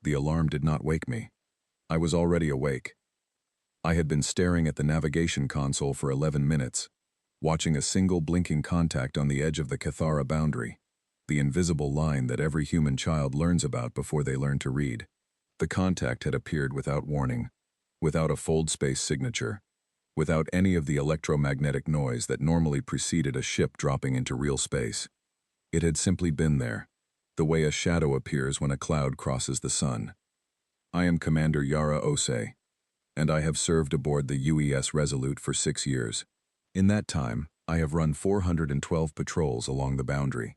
The alarm did not wake me. I was already awake. I had been staring at the navigation console for 11 minutes, watching a single blinking contact on the edge of the Cathara boundary, the invisible line that every human child learns about before they learn to read. The contact had appeared without warning, without a fold space signature, without any of the electromagnetic noise that normally preceded a ship dropping into real space. It had simply been there, the way a shadow appears when a cloud crosses the sun. I am Commander Yara Osei, and I have served aboard the UES Resolute for 6 years. In that time, I have run 412 patrols along the boundary.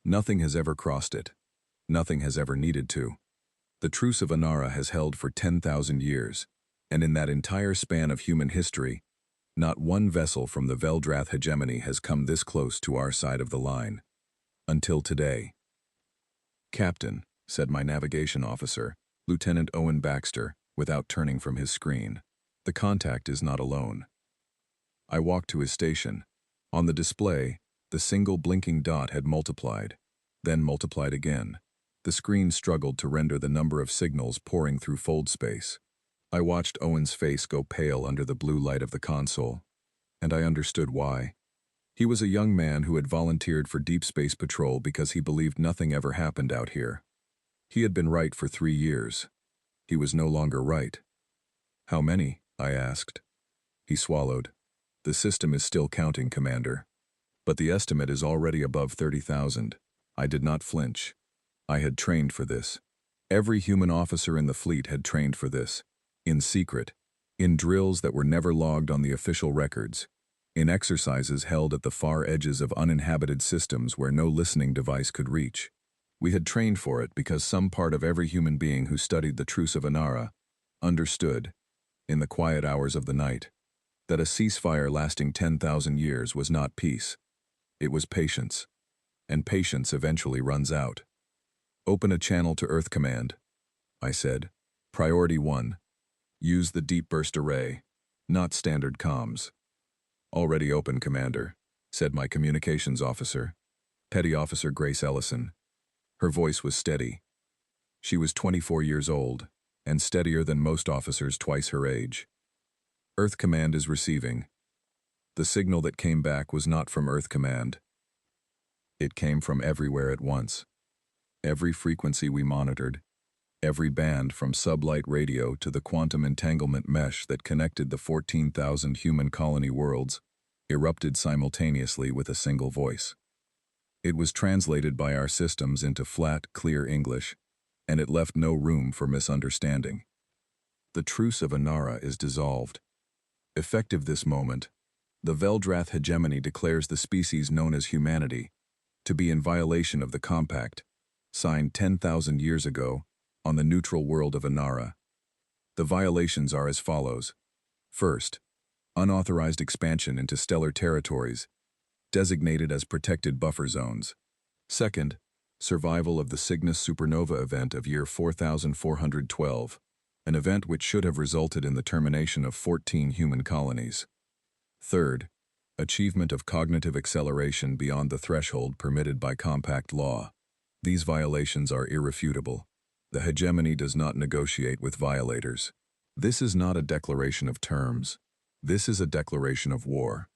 Nothing has ever crossed it. Nothing has ever needed to. The Truce of Anara has held for 10,000 years, and in that entire span of human history, not one vessel from the Veldrath hegemony has come this close to our side of the line. Until today. "Captain," said my navigation officer, Lieutenant Owen Baxter, without turning from his screen, "the contact is not alone." I walked to his station. On the display, the single blinking dot had multiplied, then multiplied again. The screen struggled to render the number of signals pouring through fold space. I watched Owen's face go pale under the blue light of the console, and I understood why. He was a young man who had volunteered for Deep Space Patrol because he believed nothing ever happened out here. He had been right for 3 years. He was no longer right. "How many?" I asked. He swallowed. "The system is still counting, Commander. But the estimate is already above 30,000. I did not flinch. I had trained for this. Every human officer in the fleet had trained for this. In secret. In drills that were never logged on the official records. In exercises held at the far edges of uninhabited systems where no listening device could reach. We had trained for it because some part of every human being who studied the Truce of Anara understood, in the quiet hours of the night, that a ceasefire lasting 10,000 years was not peace. It was patience. And patience eventually runs out. "Open a channel to Earth Command," I said. "Priority 1. Use the Deep Burst Array, not standard comms." "Already open, Commander," said my communications officer, Petty Officer Grace Ellison. Her voice was steady. She was 24 years old, and steadier than most officers twice her age. "Earth Command is receiving." The signal that came back was not from Earth Command. It came from everywhere at once. Every frequency we monitored, every band from sublight radio to the quantum entanglement mesh that connected the 14,000 human colony worlds, erupted simultaneously with a single voice. It was translated by our systems into flat, clear English, and it left no room for misunderstanding. "The Truce of Anara is dissolved. Effective this moment, the Veldrath hegemony declares the species known as humanity to be in violation of the compact, signed 10,000 years ago on the neutral world of Anara. The violations are as follows. First, unauthorized expansion into stellar territories, designated as protected buffer zones. Second, survival of the Cygnus supernova event of year 4412, an event which should have resulted in the termination of 14 human colonies. Third, achievement of cognitive acceleration beyond the threshold permitted by compact law. These violations are irrefutable. The hegemony does not negotiate with violators. This is not a declaration of terms. This is a declaration of war."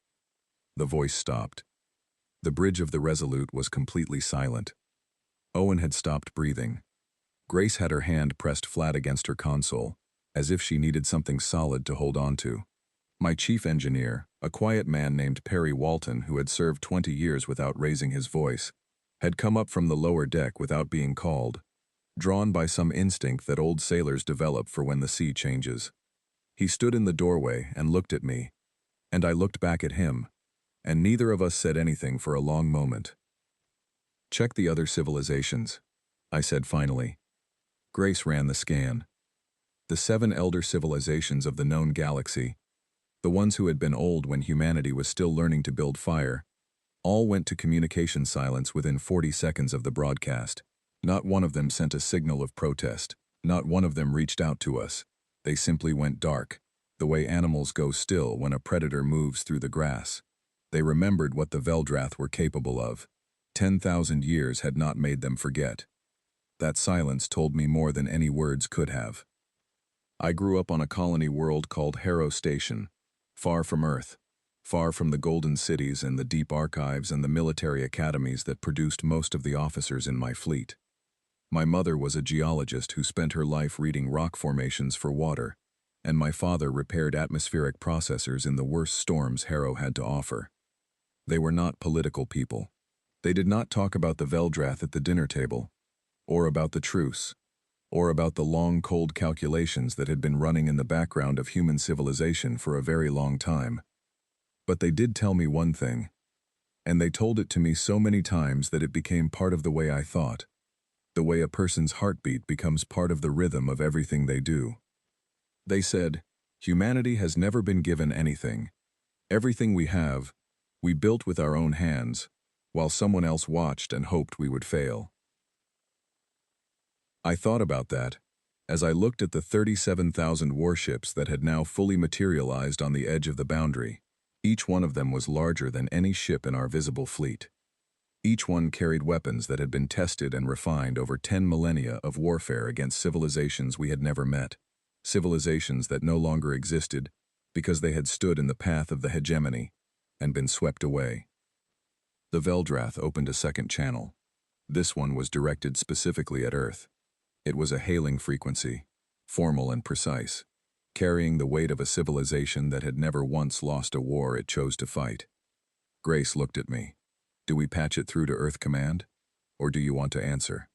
The voice stopped. The bridge of the Resolute was completely silent. Owen had stopped breathing. Grace had her hand pressed flat against her console, as if she needed something solid to hold on to. My chief engineer, a quiet man named Perry Walton who had served 20 years without raising his voice, had come up from the lower deck without being called, drawn by some instinct that old sailors develop for when the sea changes. He stood in the doorway and looked at me, and I looked back at him, and neither of us said anything for a long moment. "Check the other civilizations," I said finally. Grace ran the scan. The 7 elder civilizations of the known galaxy, the ones who had been old when humanity was still learning to build fire, all went to communication silence within 40 seconds of the broadcast. Not one of them sent a signal of protest. Not one of them reached out to us. They simply went dark, the way animals go still when a predator moves through the grass. They remembered what the Veldrath were capable of. 10,000 years had not made them forget. That silence told me more than any words could have. I grew up on a colony world called Harrow Station, far from Earth, far from the golden cities and the deep archives and the military academies that produced most of the officers in my fleet. My mother was a geologist who spent her life reading rock formations for water, and my father repaired atmospheric processors in the worst storms Harrow had to offer. They were not political people. They did not talk about the Veldrath at the dinner table, or about the Truce, or about the long, cold calculations that had been running in the background of human civilization for a very long time. But they did tell me one thing, and they told it to me so many times that it became part of the way I thought, the way a person's heartbeat becomes part of the rhythm of everything they do. They said, humanity has never been given anything. Everything we have, we built with our own hands, while someone else watched and hoped we would fail. I thought about that as I looked at the 37,000 warships that had now fully materialized on the edge of the boundary. Each one of them was larger than any ship in our visible fleet. Each one carried weapons that had been tested and refined over 10 millennia of warfare against civilizations we had never met, civilizations that no longer existed because they had stood in the path of the hegemony and been swept away. The Veldrath opened a second channel. This one was directed specifically at Earth. It was a hailing frequency, formal and precise, carrying the weight of a civilization that had never once lost a war it chose to fight. Grace looked at me. Do we patch it through to Earth Command, or do you want to answer?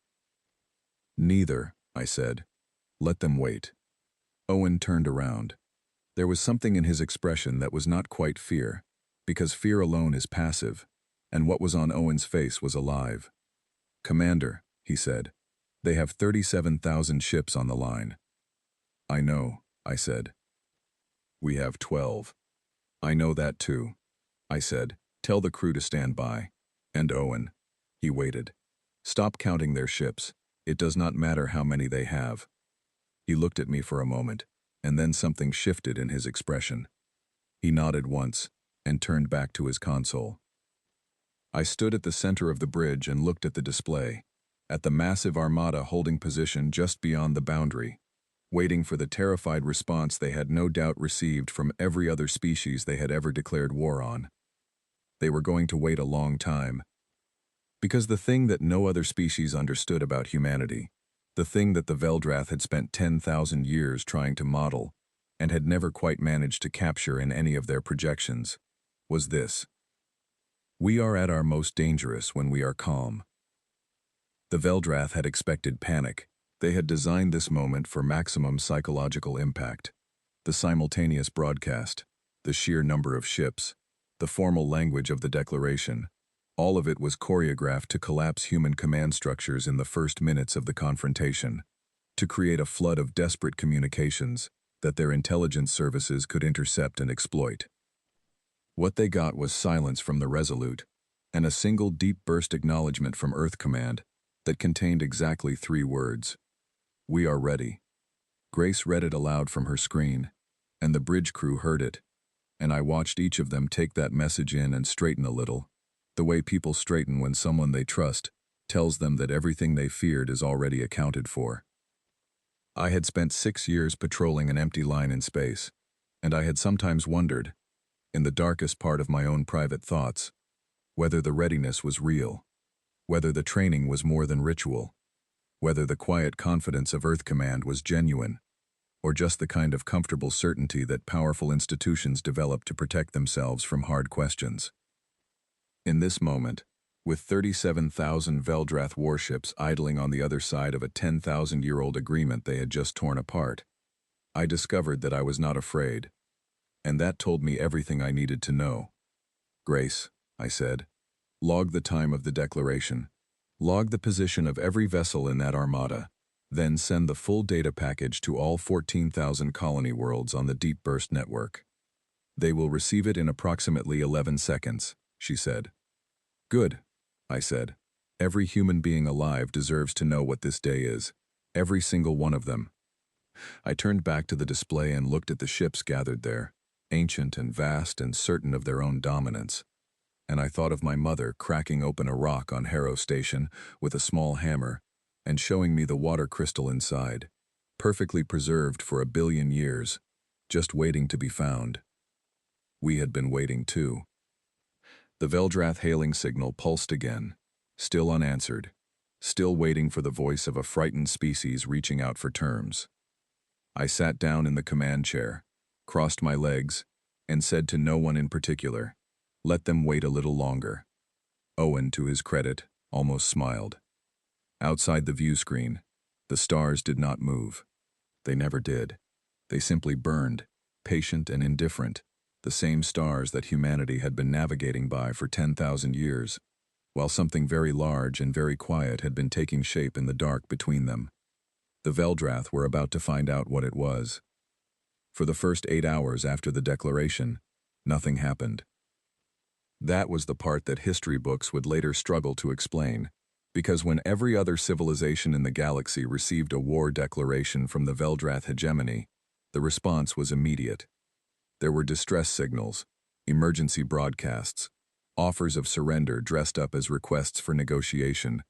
Neither, I said. Let them wait. Owen turned around. There was something in his expression that was not quite fear, because fear alone is passive, and what was on Owen's face was alive. Commander, he said, they have 37,000 ships on the line. I know, I said. We have 12. I know that too, I said. Tell the crew to stand by. And Owen. He waited. Stop counting their ships. It does not matter how many they have. He looked at me for a moment, and then something shifted in his expression. He nodded once, and turned back to his console. I stood at the center of the bridge and looked at the display, at the massive armada holding position just beyond the boundary, waiting for the terrified response they had no doubt received from every other species they had ever declared war on. They were going to wait a long time, because the thing that no other species understood about humanity, the thing that the Veldrath had spent 10,000 years trying to model and had never quite managed to capture in any of their projections, was this. We are at our most dangerous when we are calm. The Veldrath had expected panic. They had designed this moment for maximum psychological impact. The simultaneous broadcast, the sheer number of ships, the formal language of the declaration, all of it was choreographed to collapse human command structures in the first minutes of the confrontation, to create a flood of desperate communications that their intelligence services could intercept and exploit. What they got was silence from the Resolute, and a single deep burst acknowledgement from Earth Command that contained exactly 3 words. We are ready. Grace read it aloud from her screen, and the bridge crew heard it, and I watched each of them take that message in and straighten a little, the way people straighten when someone they trust tells them that everything they feared is already accounted for. I had spent 6 years patrolling an empty line in space, and I had sometimes wondered, in the darkest part of my own private thoughts, whether the readiness was real, whether the training was more than ritual, whether the quiet confidence of Earth Command was genuine, or just the kind of comfortable certainty that powerful institutions develop to protect themselves from hard questions. In this moment, with 37,000 Veldrath warships idling on the other side of a 10,000-year-old agreement they had just torn apart, I discovered that I was not afraid, and that told me everything I needed to know. Grace, I said, log the time of the declaration, log the position of every vessel in that armada, then send the full data package to all 14,000 colony worlds on the Deep Burst network. They will receive it in approximately 11 seconds, she said. Good, I said. Every human being alive deserves to know what this day is. Every single one of them. I turned back to the display and looked at the ships gathered there, ancient and vast and certain of their own dominance. And I thought of my mother cracking open a rock on Harrow Station with a small hammer and showing me the water crystal inside, perfectly preserved for 1 billion years, just waiting to be found. We had been waiting too. The Veldrath hailing signal pulsed again, still unanswered, still waiting for the voice of a frightened species reaching out for terms. I sat down in the command chair, crossed my legs, and said to no one in particular, "Let them wait a little longer." Owen, to his credit, almost smiled. Outside the view screen, the stars did not move. They never did. They simply burned, patient and indifferent, the same stars that humanity had been navigating by for 10,000 years, while something very large and very quiet had been taking shape in the dark between them. The Veldrath were about to find out what it was. For the first 8 hours after the declaration, nothing happened. That was the part that history books would later struggle to explain, because when every other civilization in the galaxy received a war declaration from the Veldrath hegemony, the response was immediate. There were distress signals, emergency broadcasts, offers of surrender dressed up as requests for negotiation,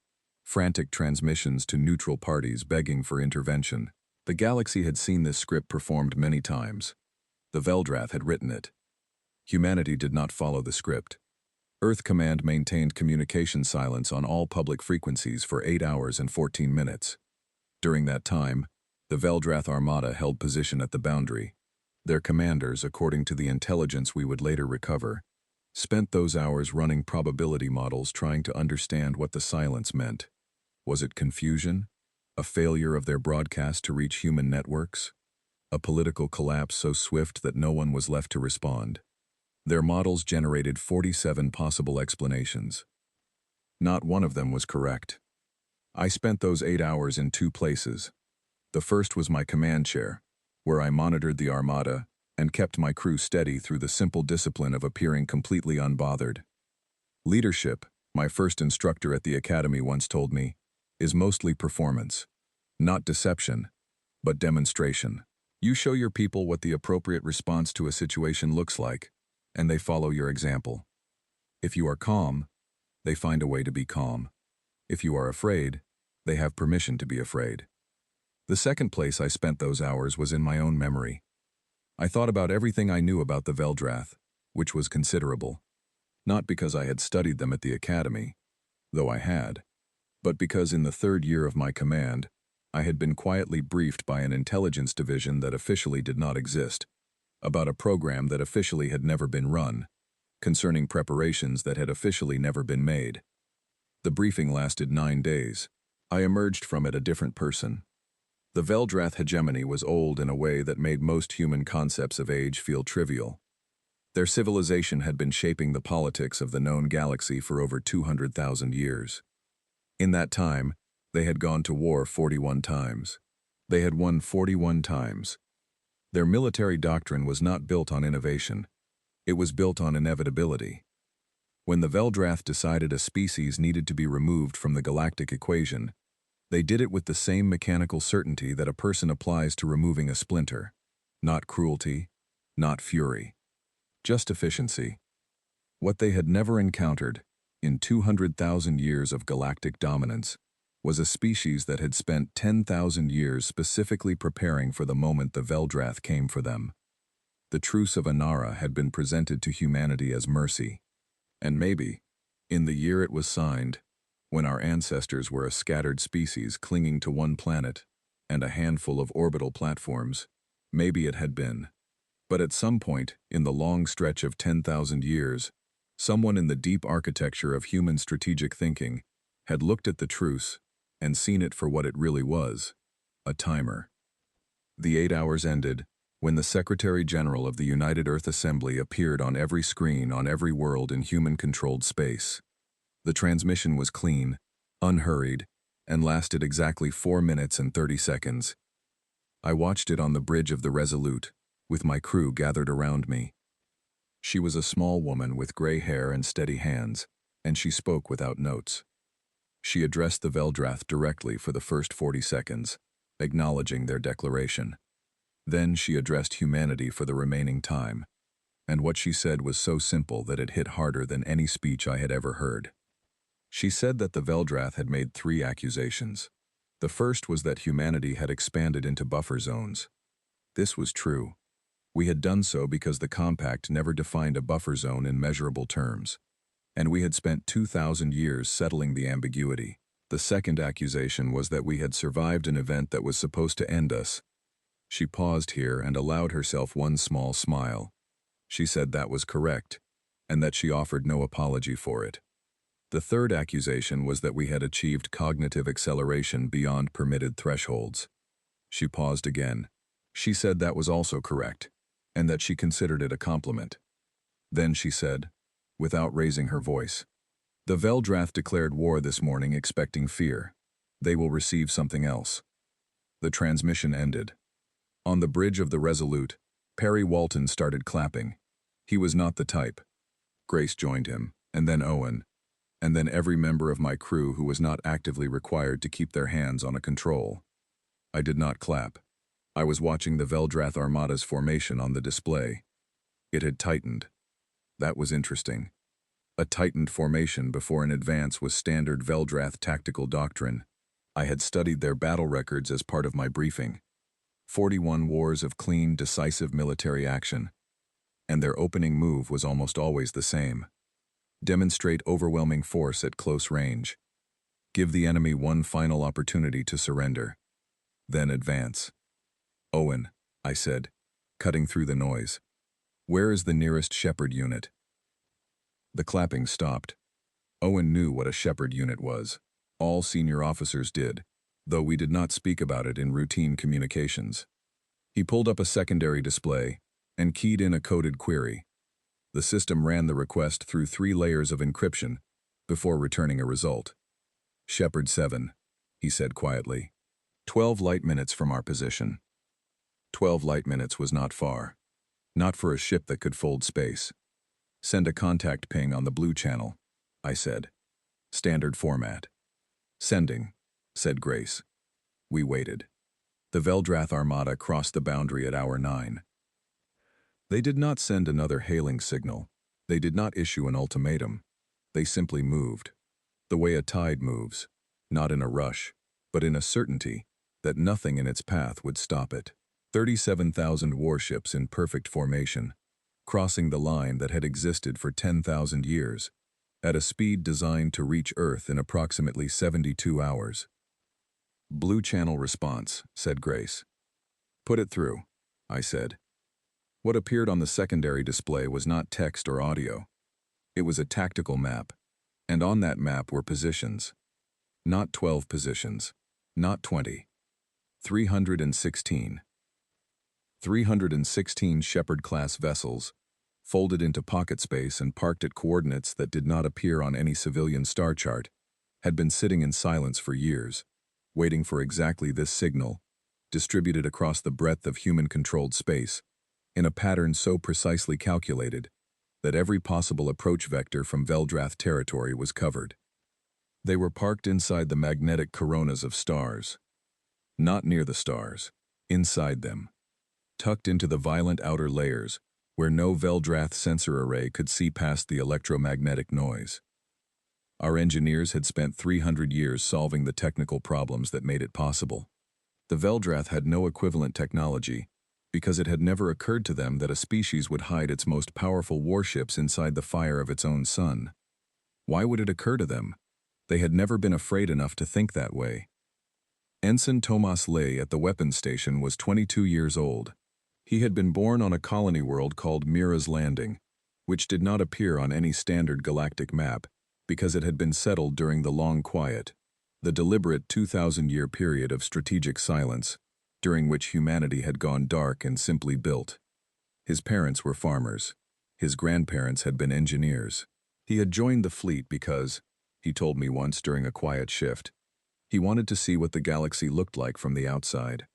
frantic transmissions to neutral parties begging for intervention. The galaxy had seen this script performed many times. The Veldrath had written it. Humanity did not follow the script. Earth Command maintained communication silence on all public frequencies for 8 hours and 14 minutes. During that time, the Veldrath Armada held position at the boundary. Their commanders, according to the intelligence we would later recover, spent those hours running probability models trying to understand what the silence meant. Was it confusion? A failure of their broadcast to reach human networks? A political collapse so swift that no one was left to respond? Their models generated 47 possible explanations. Not one of them was correct. I spent those 8 hours in 2 places. The first was my command chair, where I monitored the Armada and kept my crew steady through the simple discipline of appearing completely unbothered. Leadership, my first instructor at the academy once told me, is mostly performance. Not deception, but demonstration. You show your people what the appropriate response to a situation looks like, and they follow your example. If you are calm, they find a way to be calm. If you are afraid, they have permission to be afraid. The second place I spent those hours was in my own memory. I thought about everything I knew about the Veldrath, which was considerable. Not because I had studied them at the academy, though I had, but because in the 3rd year of my command, I had been quietly briefed by an intelligence division that officially did not exist, about a program that officially had never been run, concerning preparations that had officially never been made. The briefing lasted 9 days. I emerged from it a different person. The Veldrath hegemony was old in a way that made most human concepts of age feel trivial. Their civilization had been shaping the politics of the known galaxy for over 200,000 years. In that time, they had gone to war 41 times. They had won 41 times. Their military doctrine was not built on innovation. It was built on inevitability. When the Veldrath decided a species needed to be removed from the galactic equation, they did it with the same mechanical certainty that a person applies to removing a splinter. Not cruelty, not fury. Just efficiency. What they had never encountered, in 200,000 years of galactic dominance, was a species that had spent 10,000 years specifically preparing for the moment the Veldrath came for them. The Truce of Anara had been presented to humanity as mercy. And maybe, in the year it was signed, when our ancestors were a scattered species clinging to one planet and a handful of orbital platforms, maybe it had been. But at some point, in the long stretch of 10,000 years, someone in the deep architecture of human strategic thinking had looked at the truce and seen it for what it really was, a timer. The 8 hours ended when the Secretary General of the United Earth Assembly appeared on every screen on every world in human-controlled space. The transmission was clean, unhurried, and lasted exactly 4 minutes and 30 seconds. I watched it on the bridge of the Resolute, with my crew gathered around me. She was a small woman with gray hair and steady hands, and she spoke without notes. She addressed the Veldrath directly for the first 40 seconds, acknowledging their declaration. Then she addressed humanity for the remaining time, and what she said was so simple that it hit harder than any speech I had ever heard. She said that the Veldrath had made 3 accusations. The first was that humanity had expanded into buffer zones. This was true. We had done so because the compact never defined a buffer zone in measurable terms, and we had spent 2,000 years settling the ambiguity. The second accusation was that we had survived an event that was supposed to end us. She paused here and allowed herself one small smile. She said that was correct, and that she offered no apology for it. The third accusation was that we had achieved cognitive acceleration beyond permitted thresholds. She paused again. She said that was also correct, and that she considered it a compliment. Then she said, without raising her voice, "The Veldrath declared war this morning expecting fear. They will receive something else." The transmission ended. On the bridge of the Resolute, Perry Walton started clapping. He was not the type. Grace joined him, and then Owen, and then every member of my crew who was not actively required to keep their hands on a control. I did not clap. I was watching the Veldrath Armada's formation on the display. It had tightened. That was interesting. A tightened formation before an advance was standard Veldrath tactical doctrine. I had studied their battle records as part of my briefing. 41 wars of clean, decisive military action. And their opening move was almost always the same. Demonstrate overwhelming force at close range. Give the enemy one final opportunity to surrender. Then advance. "Owen," I said, cutting through the noise. "Where is the nearest Shepherd unit?" The clapping stopped. Owen knew what a Shepherd unit was. All senior officers did, though we did not speak about it in routine communications. He pulled up a secondary display and keyed in a coded query. The system ran the request through 3 layers of encryption before returning a result. "Shepherd 7, he said quietly. 12 light minutes from our position." 12 light minutes was not far. Not for a ship that could fold space. "Send a contact ping on the blue channel," I said. "Standard format." "Sending," said Grace. We waited. The Veldrath Armada crossed the boundary at hour 9. They did not send another hailing signal. They did not issue an ultimatum. They simply moved. The way a tide moves, not in a rush, but in a certainty that nothing in its path would stop it. 37,000 warships in perfect formation, crossing the line that had existed for 10,000 years, at a speed designed to reach Earth in approximately 72 hours. "Blue channel response," said Grace. "Put it through," I said. What appeared on the secondary display was not text or audio. It was a tactical map, and on that map were positions. Not 12 positions, not 20. 316. 316 Shepherd-class vessels, folded into pocket space and parked at coordinates that did not appear on any civilian star chart, had been sitting in silence for years, waiting for exactly this signal, distributed across the breadth of human-controlled space, in a pattern so precisely calculated that every possible approach vector from Veldrath territory was covered. They were parked inside the magnetic coronas of stars. Not near the stars, inside them. Tucked into the violent outer layers, where no Veldrath sensor array could see past the electromagnetic noise. Our engineers had spent 300 years solving the technical problems that made it possible. The Veldrath had no equivalent technology, because it had never occurred to them that a species would hide its most powerful warships inside the fire of its own sun. Why would it occur to them? They had never been afraid enough to think that way. Ensign Tomas Lay at the weapons station was 22 years old. He had been born on a colony world called Mira's Landing, which did not appear on any standard galactic map because it had been settled during the Long Quiet, the deliberate 2,000-year period of strategic silence, during which humanity had gone dark and simply built. His parents were farmers. His grandparents had been engineers. He had joined the fleet because, he told me once during a quiet shift, he wanted to see what the galaxy looked like from the outside.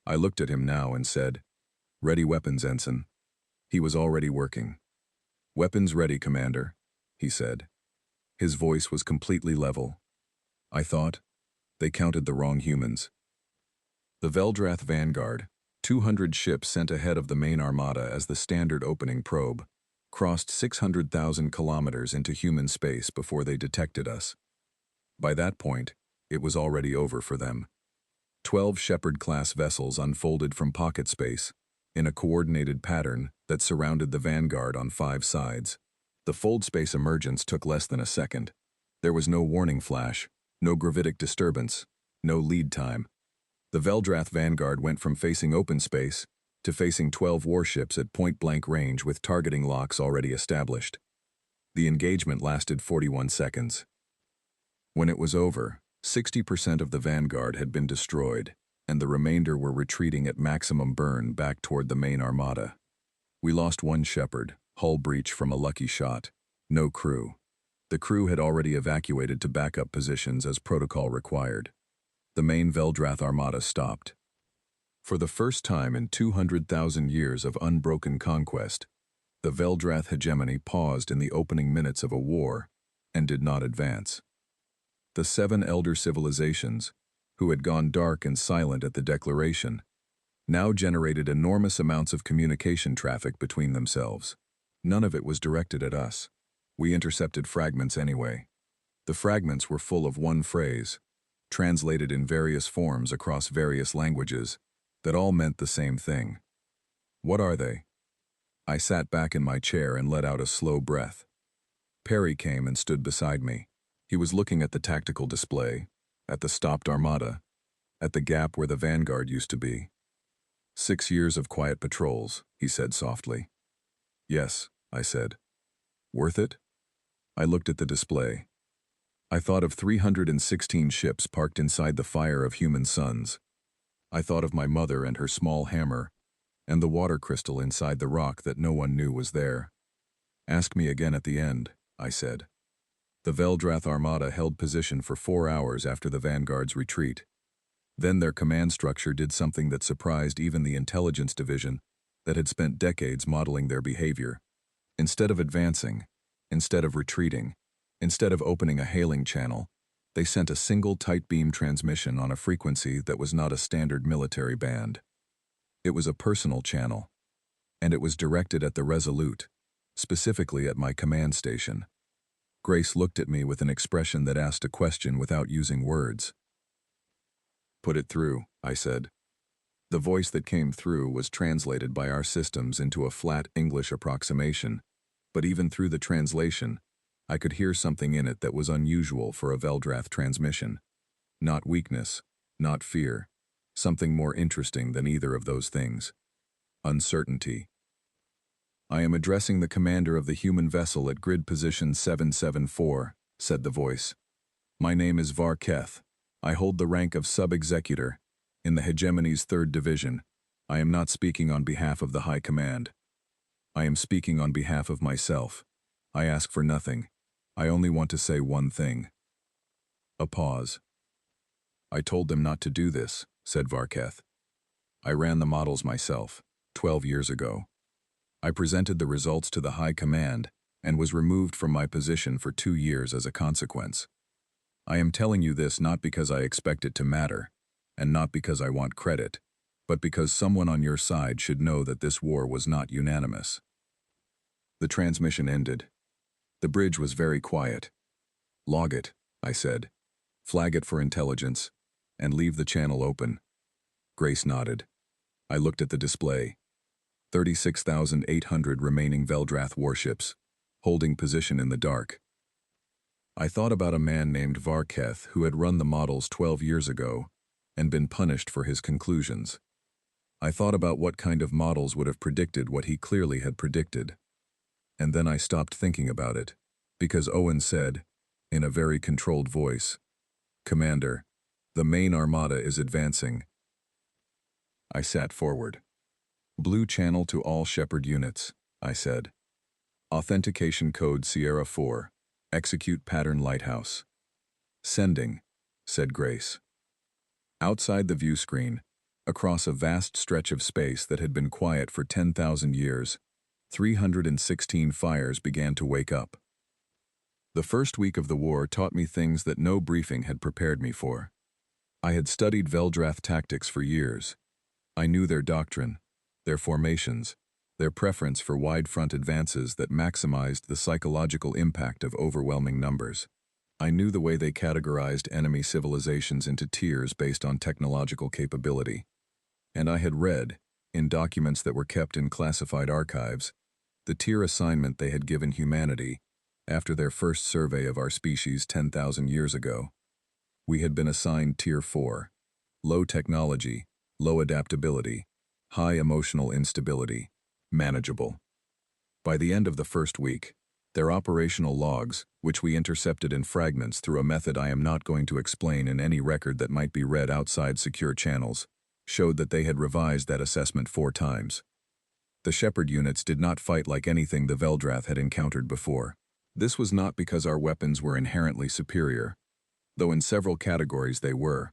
I looked at him now and said, "Ready weapons, Ensign." He was already working. "Weapons ready, Commander," he said. His voice was completely level. I thought, they counted the wrong humans. The Veldrath Vanguard, 200 ships sent ahead of the main armada as the standard opening probe, crossed 600,000 kilometers into human space before they detected us. By that point, It was already over for them. 12 Shepherd-class vessels unfolded from pocket space, in a coordinated pattern that surrounded the vanguard on 5 sides. The fold space emergence took less than a second. There was no warning flash, no gravitic disturbance, no lead time. The Veldrath vanguard went from facing open space to facing 12 warships at point-blank range with targeting locks already established. The engagement lasted 41 seconds. When it was over, 60% of the vanguard had been destroyed, and the remainder were retreating at maximum burn back toward the main armada. We lost 1 Shepherd, hull breach from a lucky shot. No crew. The crew had already evacuated to backup positions as protocol required. The main Veldrath armada stopped. For the first time in 200,000 years of unbroken conquest, the Veldrath hegemony paused in the opening minutes of a war and did not advance. The 7 elder civilizations, who had gone dark and silent at the declaration, now generated enormous amounts of communication traffic between themselves. None of it was directed at us. We intercepted fragments anyway. The fragments were full of one phrase, translated in various forms across various languages, that all meant the same thing. What are they? I sat back in my chair and let out a slow breath. Perry came and stood beside me. He was looking at the tactical display, at the stopped armada, at the gap where the vanguard used to be. 6 years of quiet patrols, he said softly. Yes, I said. Worth it? I looked at the display. I thought of 316 ships parked inside the fire of human suns. I thought of my mother and her small hammer, and the water crystal inside the rock that no one knew was there. Ask me again at the end, I said. The Veldrath armada held position for 4 hours after the vanguard's retreat. Then their command structure did something that surprised even the intelligence division that had spent decades modeling their behavior. Instead of advancing, instead of retreating, instead of opening a hailing channel, they sent a single tight beam transmission on a frequency that was not a standard military band. It was a personal channel, and it was directed at the Resolute, specifically at my command station. Grace looked at me with an expression that asked a question without using words. Put it through, I said. The voice that came through was translated by our systems into a flat English approximation, but even through the translation, I could hear something in it that was unusual for a Veldrath transmission. Not weakness, not fear, something more interesting than either of those things. Uncertainty. I am addressing the commander of the human vessel at grid position 774, said the voice. My name is Varketh. I hold the rank of sub-executor in the hegemony's 3rd division. I am not speaking on behalf of the High Command. I am speaking on behalf of myself. I ask for nothing. I only want to say one thing. A pause. I told them not to do this, said Varketh. I ran the models myself, 12 years ago. I presented the results to the High Command and was removed from my position for 2 years as a consequence. I am telling you this not because I expect it to matter, and not because I want credit, but because someone on your side should know that this war was not unanimous. The transmission ended. The bridge was very quiet. Log it, I said. Flag it for intelligence, and leave the channel open. Grace nodded. I looked at the display. 36,800 remaining Veldrath warships, holding position in the dark. I thought about a man named Varketh who had run the models 12 years ago and been punished for his conclusions. I thought about what kind of models would have predicted what he clearly had predicted. And then I stopped thinking about it, because Owen said, in a very controlled voice, Commander, the main armada is advancing. I sat forward. Blue channel to all Shepherd units, I said. Authentication code Sierra 4. Execute pattern lighthouse. Sending, said Grace. Outside the view screen, across a vast stretch of space that had been quiet for 10,000 years, 316 fires began to wake up. The first week of the war taught me things that no briefing had prepared me for. I had studied Veldrath tactics for years. I knew their doctrine, their formations, their preference for wide front advances that maximized the psychological impact of overwhelming numbers. I knew the way they categorized enemy civilizations into tiers based on technological capability. And I had read, in documents that were kept in classified archives, the tier assignment they had given humanity after their first survey of our species 10,000 years ago. We had been assigned Tier 4, low technology, low adaptability, high emotional instability, manageable. By the end of the first week, their operational logs, which we intercepted in fragments through a method I am not going to explain in any record that might be read outside secure channels, showed that they had revised that assessment 4 times. The Shepherd units did not fight like anything the Veldrath had encountered before. This was not because our weapons were inherently superior, though in several categories they were.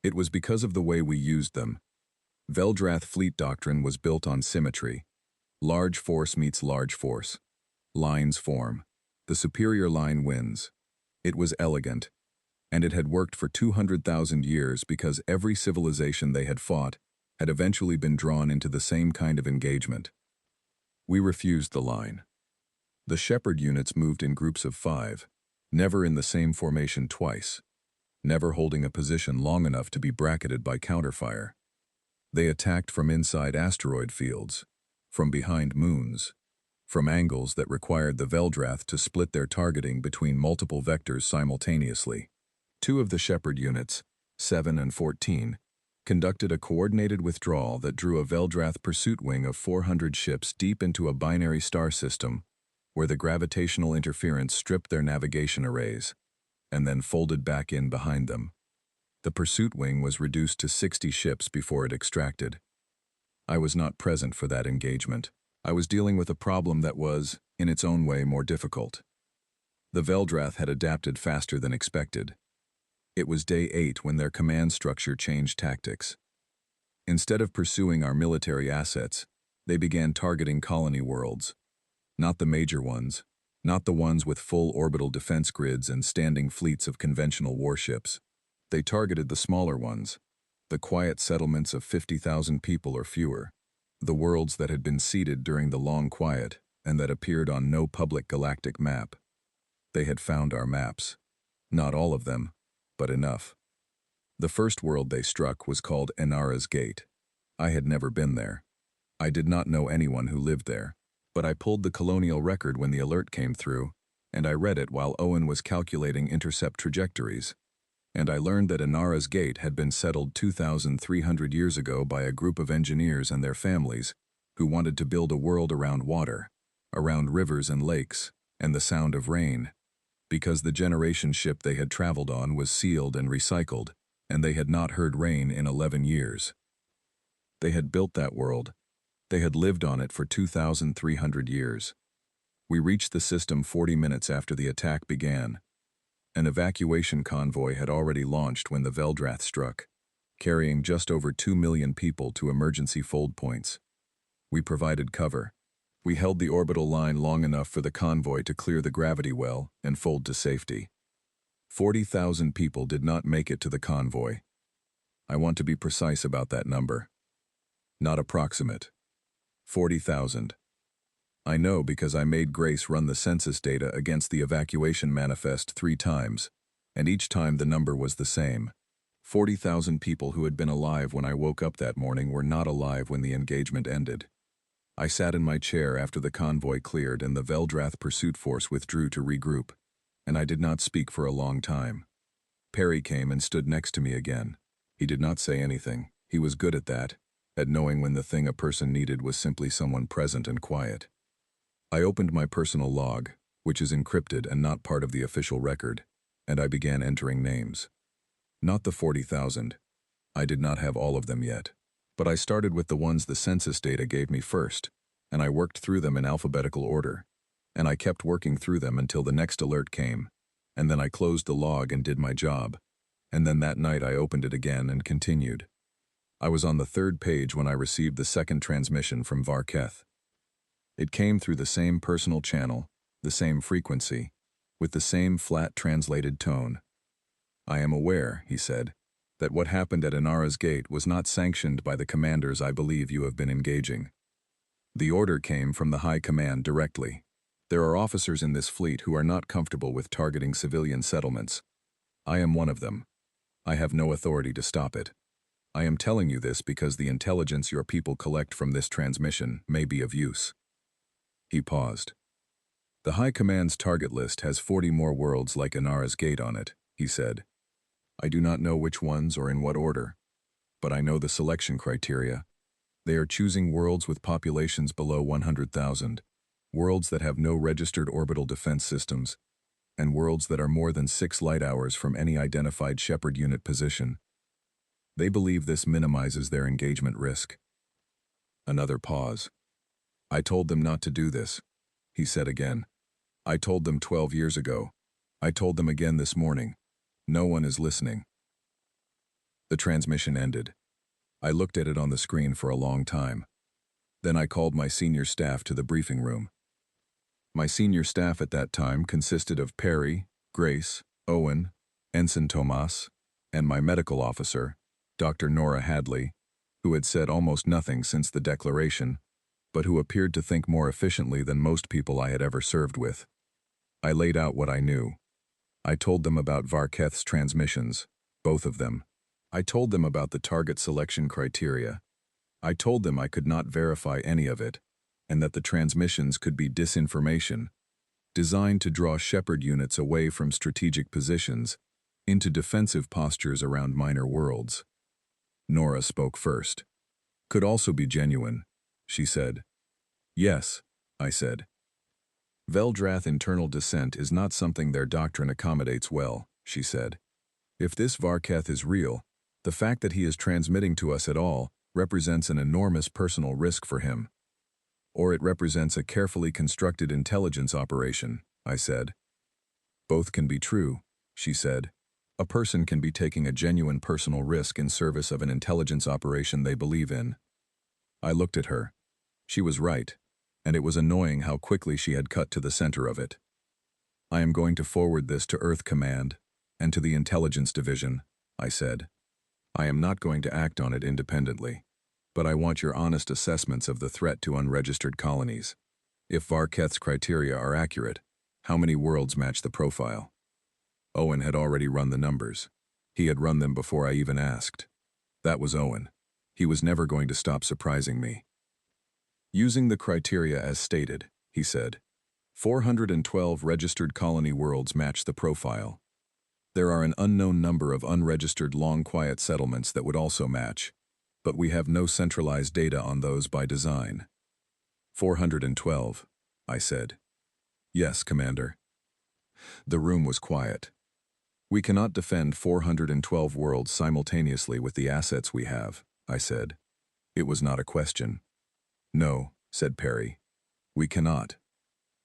It was because of the way we used them. Veldrath fleet doctrine was built on symmetry. Large force meets large force. Lines form. The superior line wins. It was elegant, and it had worked for 200,000 years because every civilization they had fought had eventually been drawn into the same kind of engagement. We refused the line. The Shepherd units moved in groups of 5, never in the same formation twice, never holding a position long enough to be bracketed by counterfire. They attacked from inside asteroid fields, from behind moons, from angles that required the Veldrath to split their targeting between multiple vectors simultaneously. 2 of the Shepherd units, 7 and 14, conducted a coordinated withdrawal that drew a Veldrath pursuit wing of 400 ships deep into a binary star system where the gravitational interference stripped their navigation arrays, and then folded back in behind them. The pursuit wing was reduced to 60 ships before it extracted. I was not present for that engagement. I was dealing with a problem that was, in its own way, more difficult. The Veldrath had adapted faster than expected. It was day 8 when their command structure changed tactics. Instead of pursuing our military assets, they began targeting colony worlds. Not the major ones, not the ones with full orbital defense grids and standing fleets of conventional warships. They targeted the smaller ones, the quiet settlements of 50,000 people or fewer, the worlds that had been seeded during the Long Quiet and that appeared on no public galactic map. They had found our maps. Not all of them, but enough. The first world they struck was called Inara's Gate. I had never been there. I did not know anyone who lived there, but I pulled the colonial record when the alert came through, and I read it while Owen was calculating intercept trajectories. And I learned that Inara's Gate had been settled 2,300 years ago by a group of engineers and their families who wanted to build a world around water, around rivers and lakes, and the sound of rain, because the generation ship they had traveled on was sealed and recycled, and they had not heard rain in 11 years. They had built that world. They had lived on it for 2,300 years. We reached the system 40 minutes after the attack began. An evacuation convoy had already launched when the Veldrath struck, carrying just over 2 million people to emergency fold points. We provided cover. We held the orbital line long enough for the convoy to clear the gravity well and fold to safety. 40,000 people did not make it to the convoy. I want to be precise about that number. Not approximate. 40,000. I know because I made Grace run the census data against the evacuation manifest 3 times, and each time the number was the same. 40,000 people who had been alive when I woke up that morning were not alive when the engagement ended. I sat in my chair after the convoy cleared and the Veldrath pursuit force withdrew to regroup, and I did not speak for a long time. Perry came and stood next to me again. He did not say anything. He was good at that, at knowing when the thing a person needed was simply someone present and quiet. I opened my personal log, which is encrypted and not part of the official record, and I began entering names. Not the 40,000. I did not have all of them yet, but I started with the ones the census data gave me first, and I worked through them in alphabetical order, and I kept working through them until the next alert came, and then I closed the log and did my job, and then that night I opened it again and continued. I was on the 3rd page when I received the second transmission from Varketh. It came through the same personal channel, the same frequency, with the same flat translated tone. I am aware, he said, that what happened at Inara's Gate was not sanctioned by the commanders I believe you have been engaging. The order came from the High Command directly. There are officers in this fleet who are not comfortable with targeting civilian settlements. I am one of them. I have no authority to stop it. I am telling you this because the intelligence your people collect from this transmission may be of use." He paused. "The High Command's target list has 40 more worlds like Inara's Gate on it," he said. "I do not know which ones or in what order, but I know the selection criteria. They are choosing worlds with populations below 100,000, worlds that have no registered orbital defense systems, and worlds that are more than 6 light hours from any identified Shepard unit position. They believe this minimizes their engagement risk." Another pause. "I told them not to do this," he said again. "I told them 12 years ago. I told them again this morning. No one is listening." The transmission ended. I looked at it on the screen for a long time. Then I called my senior staff to the briefing room. My senior staff at that time consisted of Perry, Grace, Owen, Ensign Tomas, and my medical officer, Dr. Nora Hadley, who had said almost nothing since the declaration, but who appeared to think more efficiently than most people I had ever served with. I laid out what I knew. I told them about Varketh's transmissions, both of them. I told them about the target selection criteria. I told them I could not verify any of it, and that the transmissions could be disinformation, designed to draw Shepard units away from strategic positions into defensive postures around minor worlds. Nora spoke first. "Could also be genuine," she said. "Yes," I said. "Veldrath internal dissent is not something their doctrine accommodates well," she said. "If this Varketh is real, the fact that he is transmitting to us at all represents an enormous personal risk for him. Or it represents a carefully constructed intelligence operation," I said. "Both can be true," she said. "A person can be taking a genuine personal risk in service of an intelligence operation they believe in." I looked at her. She was right, and it was annoying how quickly she had cut to the center of it. "I am going to forward this to Earth Command and to the Intelligence Division," I said. "I am not going to act on it independently, but I want your honest assessments of the threat to unregistered colonies. If Varketh's criteria are accurate, how many worlds match the profile?" Owen had already run the numbers. He had run them before I even asked. That was Owen. He was never going to stop surprising me. "Using the criteria as stated," he said, 412 registered colony worlds match the profile. There are an unknown number of unregistered long quiet settlements that would also match, but we have no centralized data on those by design." 412, I said. "Yes, Commander." The room was quiet. "We cannot defend 412 worlds simultaneously with the assets we have," I said. It was not a question. "No," said Perry. "We cannot."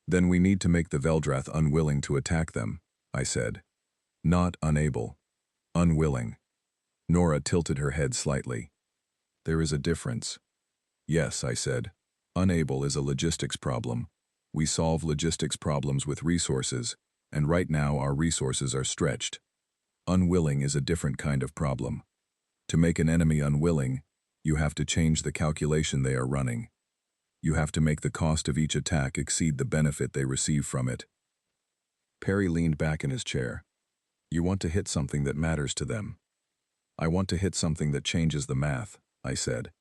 "Then we need to make the Veldrath unwilling to attack them," I said. "Not unable. Unwilling." Nora tilted her head slightly. "There is a difference." "Yes," I said. "Unable is a logistics problem. We solve logistics problems with resources, and right now our resources are stretched. Unwilling is a different kind of problem. To make an enemy unwilling, you have to change the calculation they are running. You have to make the cost of each attack exceed the benefit they receive from it." Perry leaned back in his chair. "You want to hit something that matters to them." "I want to hit something that changes the math," I said.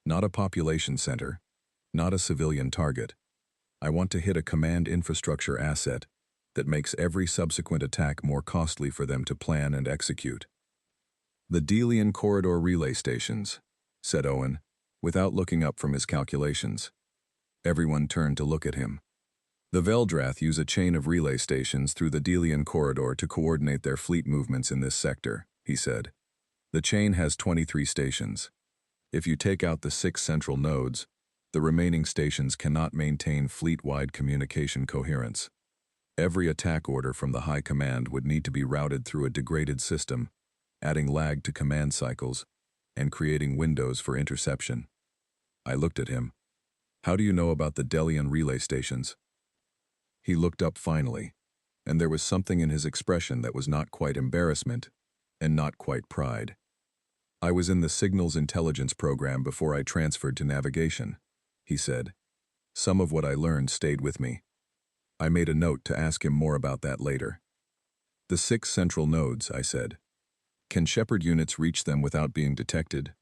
"Not a population center, not a civilian target. I want to hit a command infrastructure asset that makes every subsequent attack more costly for them to plan and execute." "The Delian corridor relay stations," said Owen, without looking up from his calculations. Everyone turned to look at him. "The Veldrath use a chain of relay stations through the Delian corridor to coordinate their fleet movements in this sector," he said. "The chain has 23 stations. If you take out the 6 central nodes, the remaining stations cannot maintain fleet-wide communication coherence. Every attack order from the High Command would need to be routed through a degraded system, adding lag to command cycles, and creating windows for interception." I looked at him. "How do you know about the Delian relay stations?" He looked up finally, and there was something in his expression that was not quite embarrassment, and not quite pride. "I was in the Signals Intelligence program before I transferred to navigation," he said. "Some of what I learned stayed with me." I made a note to ask him more about that later. The 6 central nodes, I said. Can Shepard units reach them without being detected?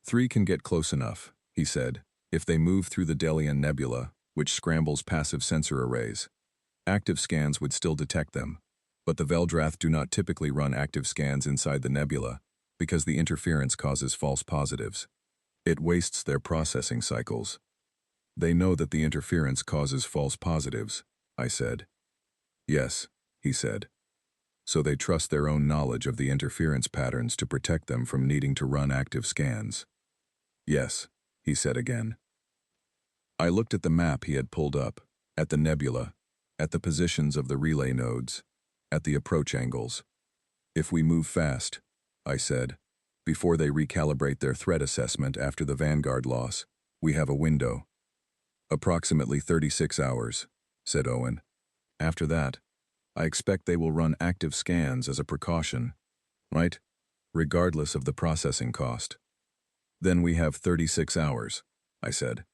3 can get close enough, he said, if they move through the Delian Nebula, which scrambles passive sensor arrays. Active scans would still detect them, but the Veldrath do not typically run active scans inside the nebula because the interference causes false positives. It wastes their processing cycles. They know that the interference causes false positives, I said. Yes, he said. So they trust their own knowledge of the interference patterns to protect them from needing to run active scans. Yes, he said again. I looked at the map he had pulled up, at the nebula, at the positions of the relay nodes, at the approach angles. If we move fast, I said, before they recalibrate their threat assessment after the Vanguard loss, we have a window. Approximately 36 hours, said Owen. After that, I expect they will run active scans as a precaution, right? Regardless of the processing cost. Then we have 36 hours, I said.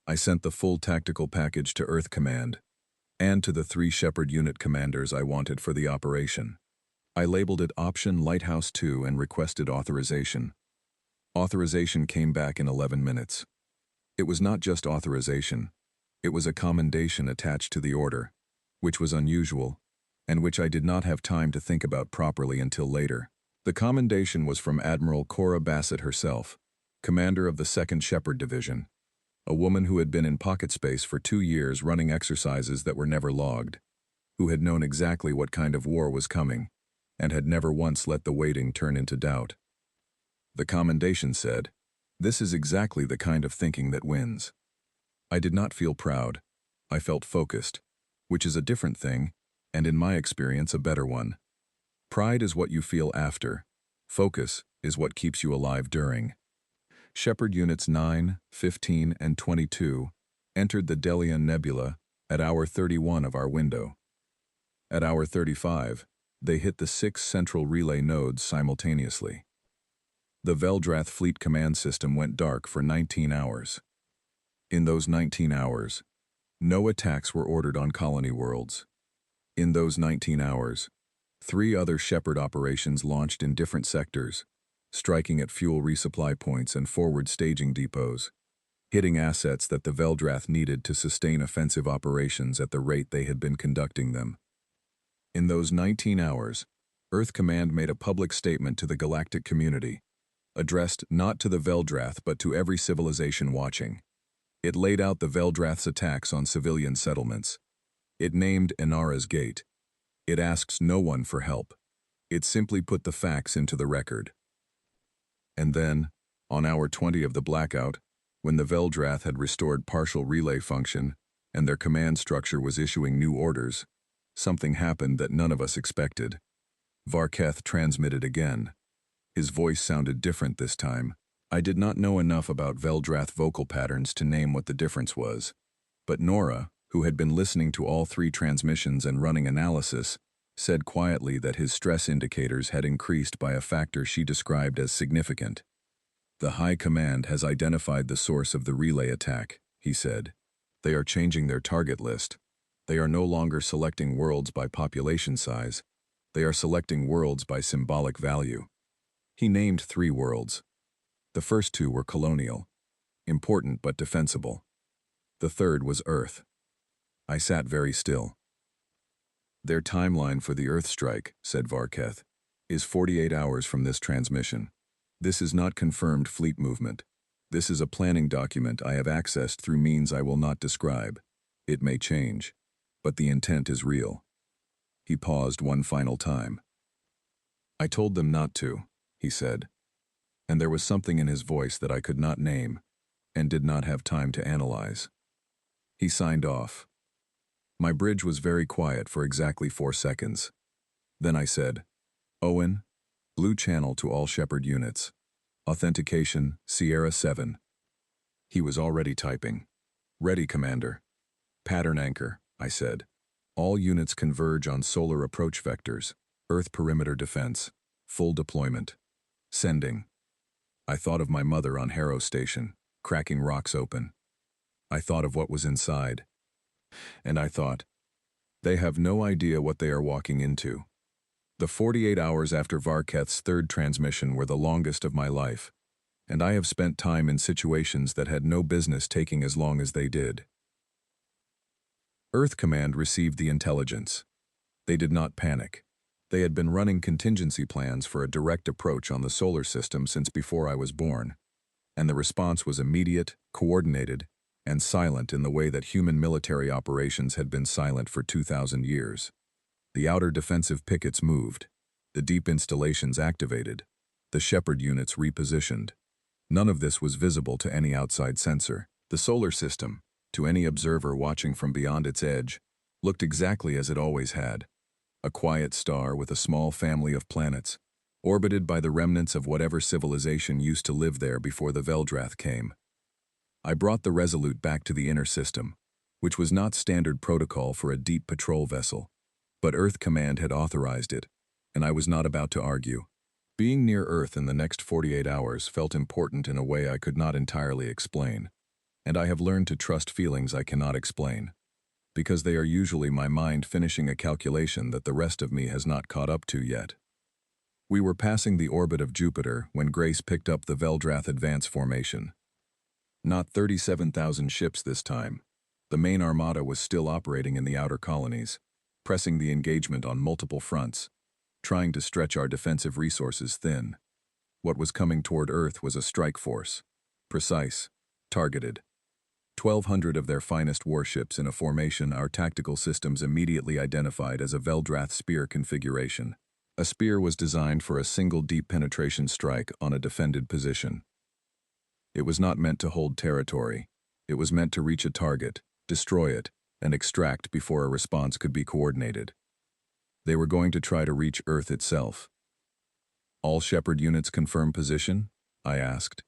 I sent the full tactical package to Earth Command, and to the 3 Shepard unit commanders I wanted for the operation. I labeled it Option Lighthouse 2 and requested authorization. Authorization came back in 11 minutes. It was not just authorization, it was a commendation attached to the order, which was unusual, and which I did not have time to think about properly until later. The commendation was from Admiral Cora Bassett herself, commander of the 2nd Shepard Division, a woman who had been in pocket space for 2 years running exercises that were never logged, who had known exactly what kind of war was coming, and had never once let the waiting turn into doubt. The commendation said, "This is exactly the kind of thinking that wins." I did not feel proud. I felt focused, which is a different thing, and in my experience a better one. Pride is what you feel after. Focus is what keeps you alive during. Shepard Units 9, 15, and 22 entered the Delian Nebula at hour 31 of our window. At hour 35, they hit the 6 central relay nodes simultaneously. The Veldrath Fleet Command System went dark for 19 hours. In those 19 hours, no attacks were ordered on colony worlds. In those 19 hours, 3 other Shepard operations launched in different sectors, striking at fuel resupply points and forward staging depots, hitting assets that the Veldrath needed to sustain offensive operations at the rate they had been conducting them. In those 19 hours, Earth Command made a public statement to the galactic community, addressed not to the Veldrath but to every civilization watching. It laid out the Veldrath's attacks on civilian settlements. It named Inara's Gate. It asks no one for help. It simply put the facts into the record. And then, on hour 20 of the blackout, when the Veldrath had restored partial relay function and their command structure was issuing new orders, something happened that none of us expected. Varketh transmitted again. His voice sounded different this time. I did not know enough about Veldrath vocal patterns to name what the difference was, but Nora, who had been listening to all 3 transmissions and running analysis, said quietly that his stress indicators had increased by a factor she described as significant. "The High Command has identified the source of the relay attack," he said. "They are changing their target list. They are no longer selecting worlds by population size. They are selecting worlds by symbolic value." He named 3 worlds. The first 2 were colonial, important but defensible. The third was Earth. I sat very still. "Their timeline for the Earth strike," said Varketh, "is 48 hours from this transmission. This is not confirmed fleet movement. This is a planning document I have accessed through means I will not describe. It may change, but the intent is real." He paused one final time. "I told them not to," he said, and there was something in his voice that I could not name and did not have time to analyze. He signed off. My bridge was very quiet for exactly 4 seconds. Then I said, "Owen, blue channel to all Shepard units. Authentication, Sierra 7. He was already typing. "Ready, Commander." "Pattern anchor," I said. "All units converge on solar approach vectors. Earth perimeter defense. Full deployment. Sending." I thought of my mother on Harrow Station, cracking rocks open. I thought of what was inside. And I thought, They have no idea what they are walking into. The 48 hours after Varketh's third transmission were the longest of my life, and I have spent time in situations that had no business taking as long as they did. Earth Command received the intelligence. They did not panic. They had been running contingency plans for a direct approach on the solar system since before I was born, and the response was immediate, coordinated, and silent in the way that human military operations had been silent for 2,000 years. The outer defensive pickets moved, the deep installations activated, the Shepherd units repositioned. None of this was visible to any outside sensor. The solar system, to any observer watching from beyond its edge, looked exactly as it always had. A quiet star with a small family of planets, orbited by the remnants of whatever civilization used to live there before the Veldrath came. I brought the Resolute back to the inner system, which was not standard protocol for a deep patrol vessel, but Earth Command had authorized it, and I was not about to argue. Being near Earth in the next 48 hours felt important in a way I could not entirely explain, and I have learned to trust feelings I cannot explain, because they are usually my mind finishing a calculation that the rest of me has not caught up to yet. We were passing the orbit of Jupiter when Grace picked up the Veldrath Advance Formation. Not 37,000 ships this time. The main armada was still operating in the outer colonies, pressing the engagement on multiple fronts, trying to stretch our defensive resources thin. What was coming toward Earth was a strike force, precise, targeted. 1,200 of their finest warships in a formation our tactical systems immediately identified as a Veldrath spear configuration. A spear was designed for a single deep penetration strike on a defended position. It was not meant to hold territory. It was meant to reach a target, destroy it, and extract before a response could be coordinated. They were going to try to reach Earth itself. All Shepherd units confirm position? I asked.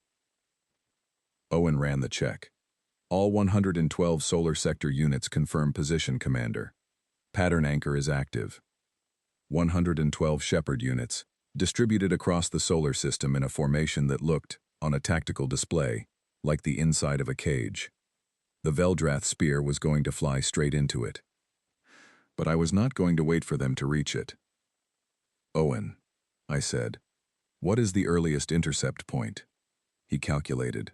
Owen ran the check. All 112 solar sector units confirm position, Commander. Pattern anchor is active. 112 Shepherd units, distributed across the solar system in a formation that looked, on a tactical display, like the inside of a cage. The Veldrath spear was going to fly straight into it. But I was not going to wait for them to reach it. Owen, I said, what is the earliest intercept point? He calculated.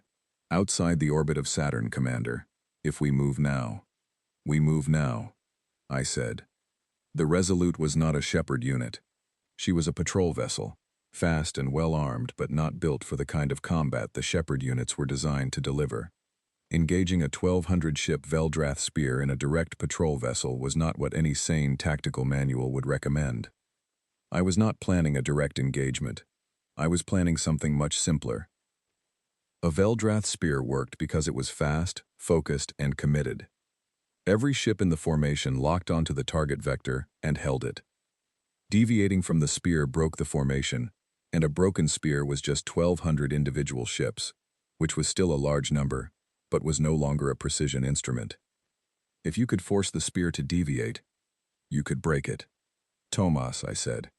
Outside the orbit of Saturn, Commander. If we move now. We move now, I said. The Resolute was not a Shepherd unit. She was a patrol vessel, fast and well-armed but not built for the kind of combat the Shepherd units were designed to deliver. Engaging a 1,200-ship Veldrath spear in a direct patrol vessel was not what any sane tactical manual would recommend. I was not planning a direct engagement. I was planning something much simpler. A Veldrath spear worked because it was fast, focused, and committed. Every ship in the formation locked onto the target vector and held it. Deviating from the spear broke the formation, and a broken spear was just 1,200 individual ships, which was still a large number, but was no longer a precision instrument. If you could force the spear to deviate, you could break it. Tomas, I said,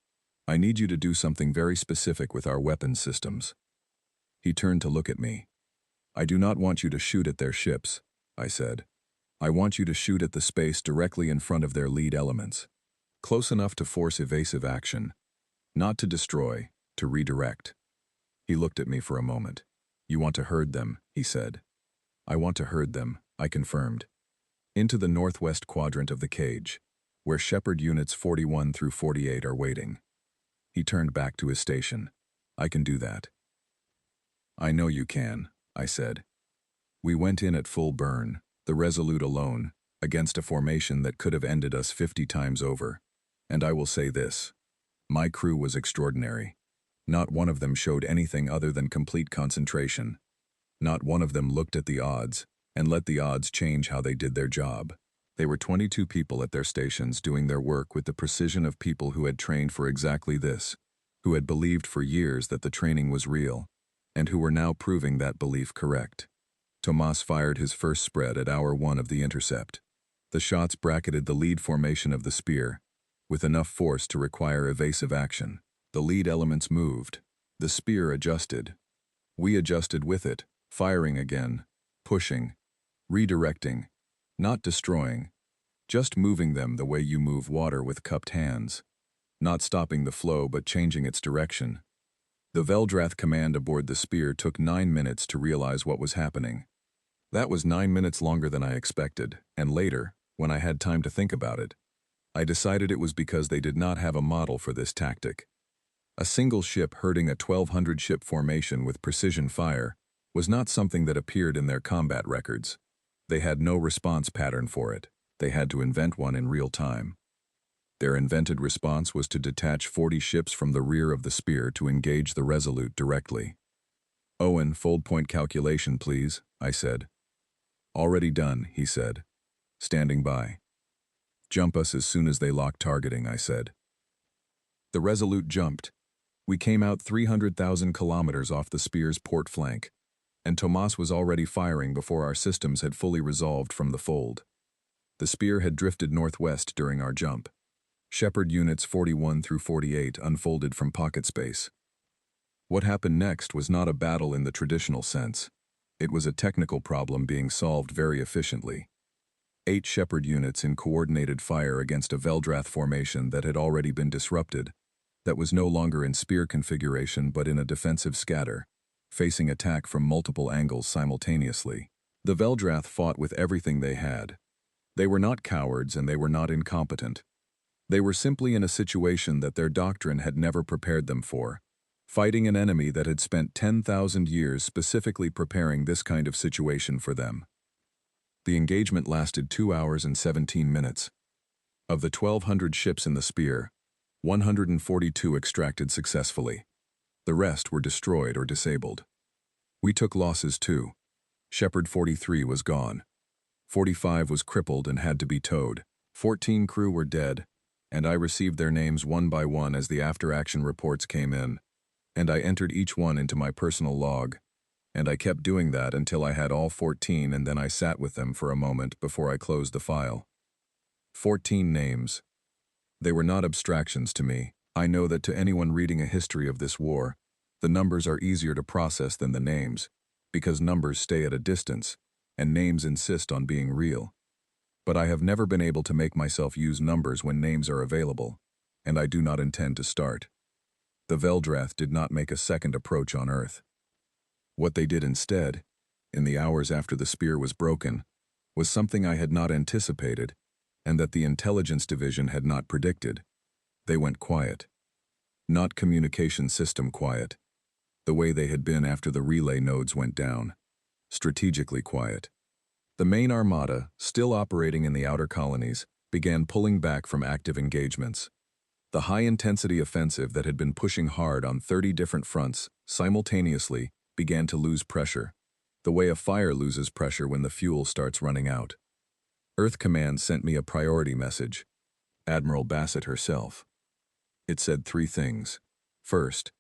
I need you to do something very specific with our weapons systems. He turned to look at me. I do not want you to shoot at their ships, I said. I want you to shoot at the space directly in front of their lead elements. Close enough to force evasive action. Not to destroy, to redirect. He looked at me for a moment. You want to herd them, he said. I want to herd them, I confirmed. Into the northwest quadrant of the cage, where Shepherd units 41 through 48 are waiting. He turned back to his station. I can do that. I know you can, I said. We went in at full burn, the Resolute alone, against a formation that could have ended us 50 times over. And I will say this. My crew was extraordinary. Not one of them showed anything other than complete concentration. Not one of them looked at the odds and let the odds change how they did their job. They were 22 people at their stations doing their work with the precision of people who had trained for exactly this, who had believed for years that the training was real, and who were now proving that belief correct. Tomas fired his first spread at hour 1 of the intercept. The shots bracketed the lead formation of the spear, with enough force to require evasive action. The lead elements moved. The spear adjusted. We adjusted with it, firing again, pushing, redirecting, not destroying, just moving them the way you move water with cupped hands, not stopping the flow but changing its direction. The Veldrath command aboard the spear took 9 minutes to realize what was happening. That was 9 minutes longer than I expected, and later, when I had time to think about it, I decided it was because they did not have a model for this tactic. A single ship herding a 1,200-ship formation with precision fire was not something that appeared in their combat records. They had no response pattern for it. They had to invent one in real time. Their invented response was to detach 40 ships from the rear of the spear to engage the Resolute directly. "Owen, fold point calculation, please," I said. "Already done," he said. "Standing by." "Jump us as soon as they lock targeting," I said. The Resolute jumped. We came out 300,000 kilometers off the spear's port flank, and Tomas was already firing before our systems had fully resolved from the fold. The spear had drifted northwest during our jump. Shepard units 41 through 48 unfolded from pocket space. What happened next was not a battle in the traditional sense. It was a technical problem being solved very efficiently. 8 Shepard units in coordinated fire against a Veldrath formation that had already been disrupted, that was no longer in spear configuration but in a defensive scatter, facing attack from multiple angles simultaneously. The Veldrath fought with everything they had. They were not cowards and they were not incompetent. They were simply in a situation that their doctrine had never prepared them for, fighting an enemy that had spent 10,000 years specifically preparing this kind of situation for them. The engagement lasted 2 hours and 17 minutes. Of the 1,200 ships in the spear, 142 extracted successfully. The rest were destroyed or disabled. We took losses too. Shepard 43 was gone. 45 was crippled and had to be towed. 14 crew were dead, and I received their names one by one as the after-action reports came in, and I entered each one into my personal log, and I kept doing that until I had all 14, and then I sat with them for a moment before I closed the file. 14 names. They were not abstractions to me. I know that to anyone reading a history of this war, the numbers are easier to process than the names, because numbers stay at a distance, and names insist on being real. But I have never been able to make myself use numbers when names are available, and I do not intend to start. The Veldrath did not make a second approach on Earth. What they did instead, in the hours after the spear was broken, was something I had not anticipated, and that the intelligence division had not predicted. They went quiet. Not communication system quiet, the way they had been after the relay nodes went down. Strategically quiet. The main armada, still operating in the outer colonies, began pulling back from active engagements. The high-intensity offensive that had been pushing hard on 30 different fronts simultaneously began to lose pressure, the way a fire loses pressure when the fuel starts running out. Earth Command sent me a priority message. Admiral Bassett herself. It said 3 things. First,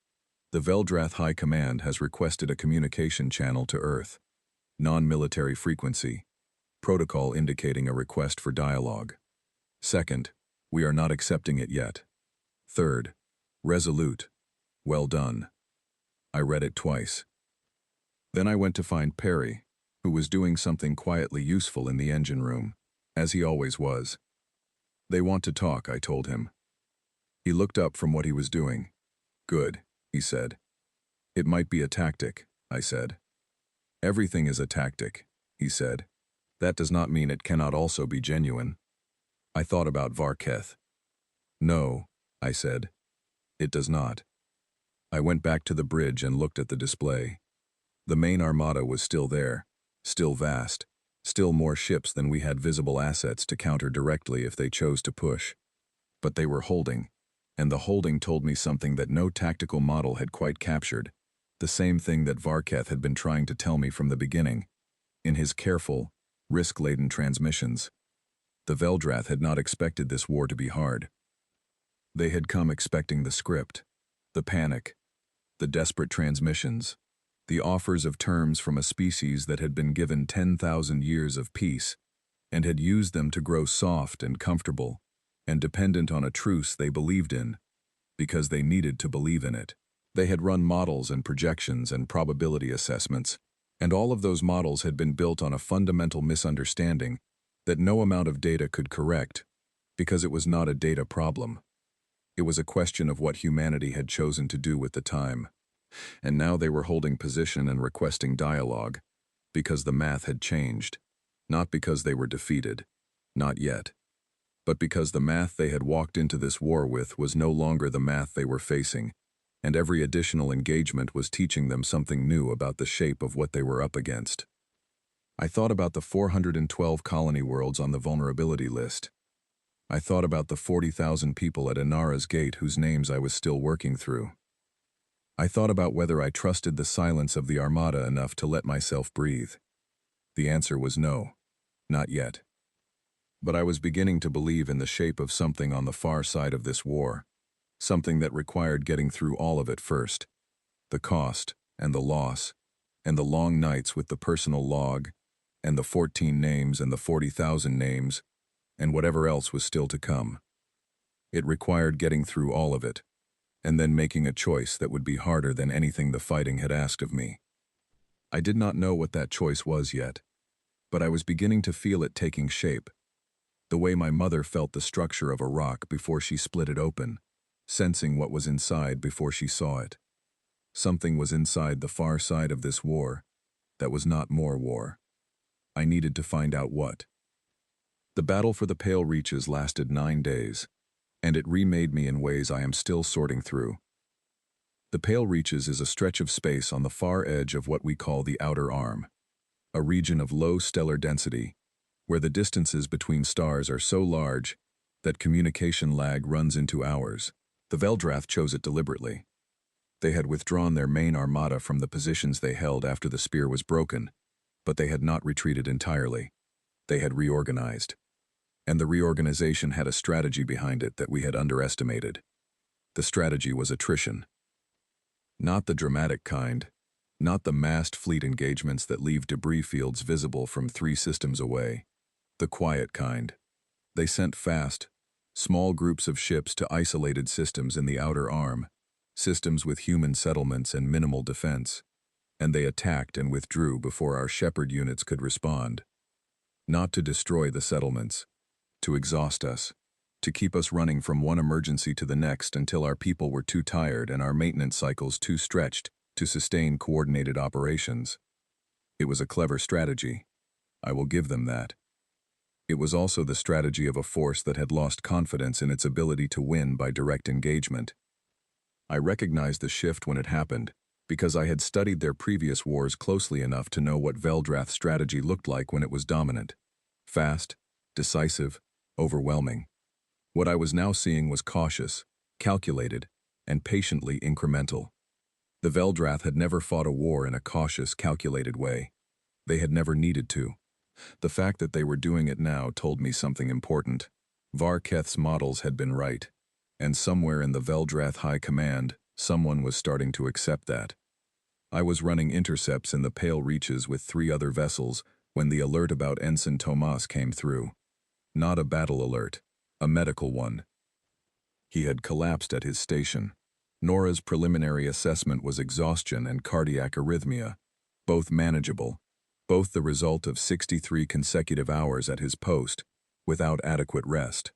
the Veldrath High Command has requested a communication channel to Earth. Non-military frequency. Protocol indicating a request for dialogue. Second, we are not accepting it yet. Third, resolute. Well done. I read it twice. Then I went to find Perry, who was doing something quietly useful in the engine room, as he always was. They want to talk, I told him. He looked up from what he was doing. Good, he said. It might be a tactic, I said. Everything is a tactic, he said. That does not mean it cannot also be genuine. I thought about Varketh. No, I said. It does not. I went back to the bridge and looked at the display. The main armada was still there, still vast, still more ships than we had visible assets to counter directly if they chose to push. But they were holding, and the holding told me something that no tactical model had quite captured, the same thing that Varketh had been trying to tell me from the beginning, in his careful, risk-laden transmissions. The Veldrath had not expected this war to be hard. They had come expecting the script, the panic, the desperate transmissions, the offers of terms from a species that had been given 10,000 years of peace, and had used them to grow soft and comfortable, and dependent on a truce they believed in, because they needed to believe in it. They had run models and projections and probability assessments, and all of those models had been built on a fundamental misunderstanding that no amount of data could correct, because it was not a data problem. It was a question of what humanity had chosen to do with the time. And now they were holding position and requesting dialogue, because the math had changed, not because they were defeated, not yet, but because the math they had walked into this war with was no longer the math they were facing, and every additional engagement was teaching them something new about the shape of what they were up against. I thought about the 412 colony worlds on the vulnerability list. I thought about the 40,000 people at Inara's gate whose names I was still working through. I thought about whether I trusted the silence of the Armada enough to let myself breathe. The answer was no, not yet. But I was beginning to believe in the shape of something on the far side of this war, something that required getting through all of it first. The cost, and the loss, and the long nights with the personal log, and the 14 names and the 40,000 names, and whatever else was still to come. It required getting through all of it, and then making a choice that would be harder than anything the fighting had asked of me. I did not know what that choice was yet, but I was beginning to feel it taking shape, the way my mother felt the structure of a rock before she split it open, sensing what was inside before she saw it. Something was inside the far side of this war that was not more war. I needed to find out what. The battle for the Pale Reaches lasted 9 days, and it remade me in ways I am still sorting through. The Pale Reaches is a stretch of space on the far edge of what we call the Outer Arm, a region of low stellar density, where the distances between stars are so large that communication lag runs into hours. The Veldrath chose it deliberately. They had withdrawn their main armada from the positions they held after the spear was broken, but they had not retreated entirely. They had reorganized. And the reorganization had a strategy behind it that we had underestimated. The strategy was attrition. Not the dramatic kind, not the massed fleet engagements that leave debris fields visible from 3 systems away. The quiet kind. They sent fast, small groups of ships to isolated systems in the Outer Arm, systems with human settlements and minimal defense, and they attacked and withdrew before our shepherd units could respond. Not to destroy the settlements, to exhaust us, to keep us running from one emergency to the next until our people were too tired and our maintenance cycles too stretched to sustain coordinated operations. It was a clever strategy. I will give them that. It was also the strategy of a force that had lost confidence in its ability to win by direct engagement. I recognized the shift when it happened, because I had studied their previous wars closely enough to know what Veldrath's strategy looked like when it was dominant. Fast, decisive, overwhelming. What I was now seeing was cautious, calculated, and patiently incremental. The Veldrath had never fought a war in a cautious, calculated way. They had never needed to. The fact that they were doing it now told me something important. Varketh's models had been right, and somewhere in the Veldrath High Command, someone was starting to accept that. I was running intercepts in the Pale Reaches with 3 other vessels when the alert about Ensign Tomas came through. Not a battle alert, a medical one. He had collapsed at his station. Nora's preliminary assessment was exhaustion and cardiac arrhythmia, both manageable, both the result of 63 consecutive hours at his post, without adequate rest.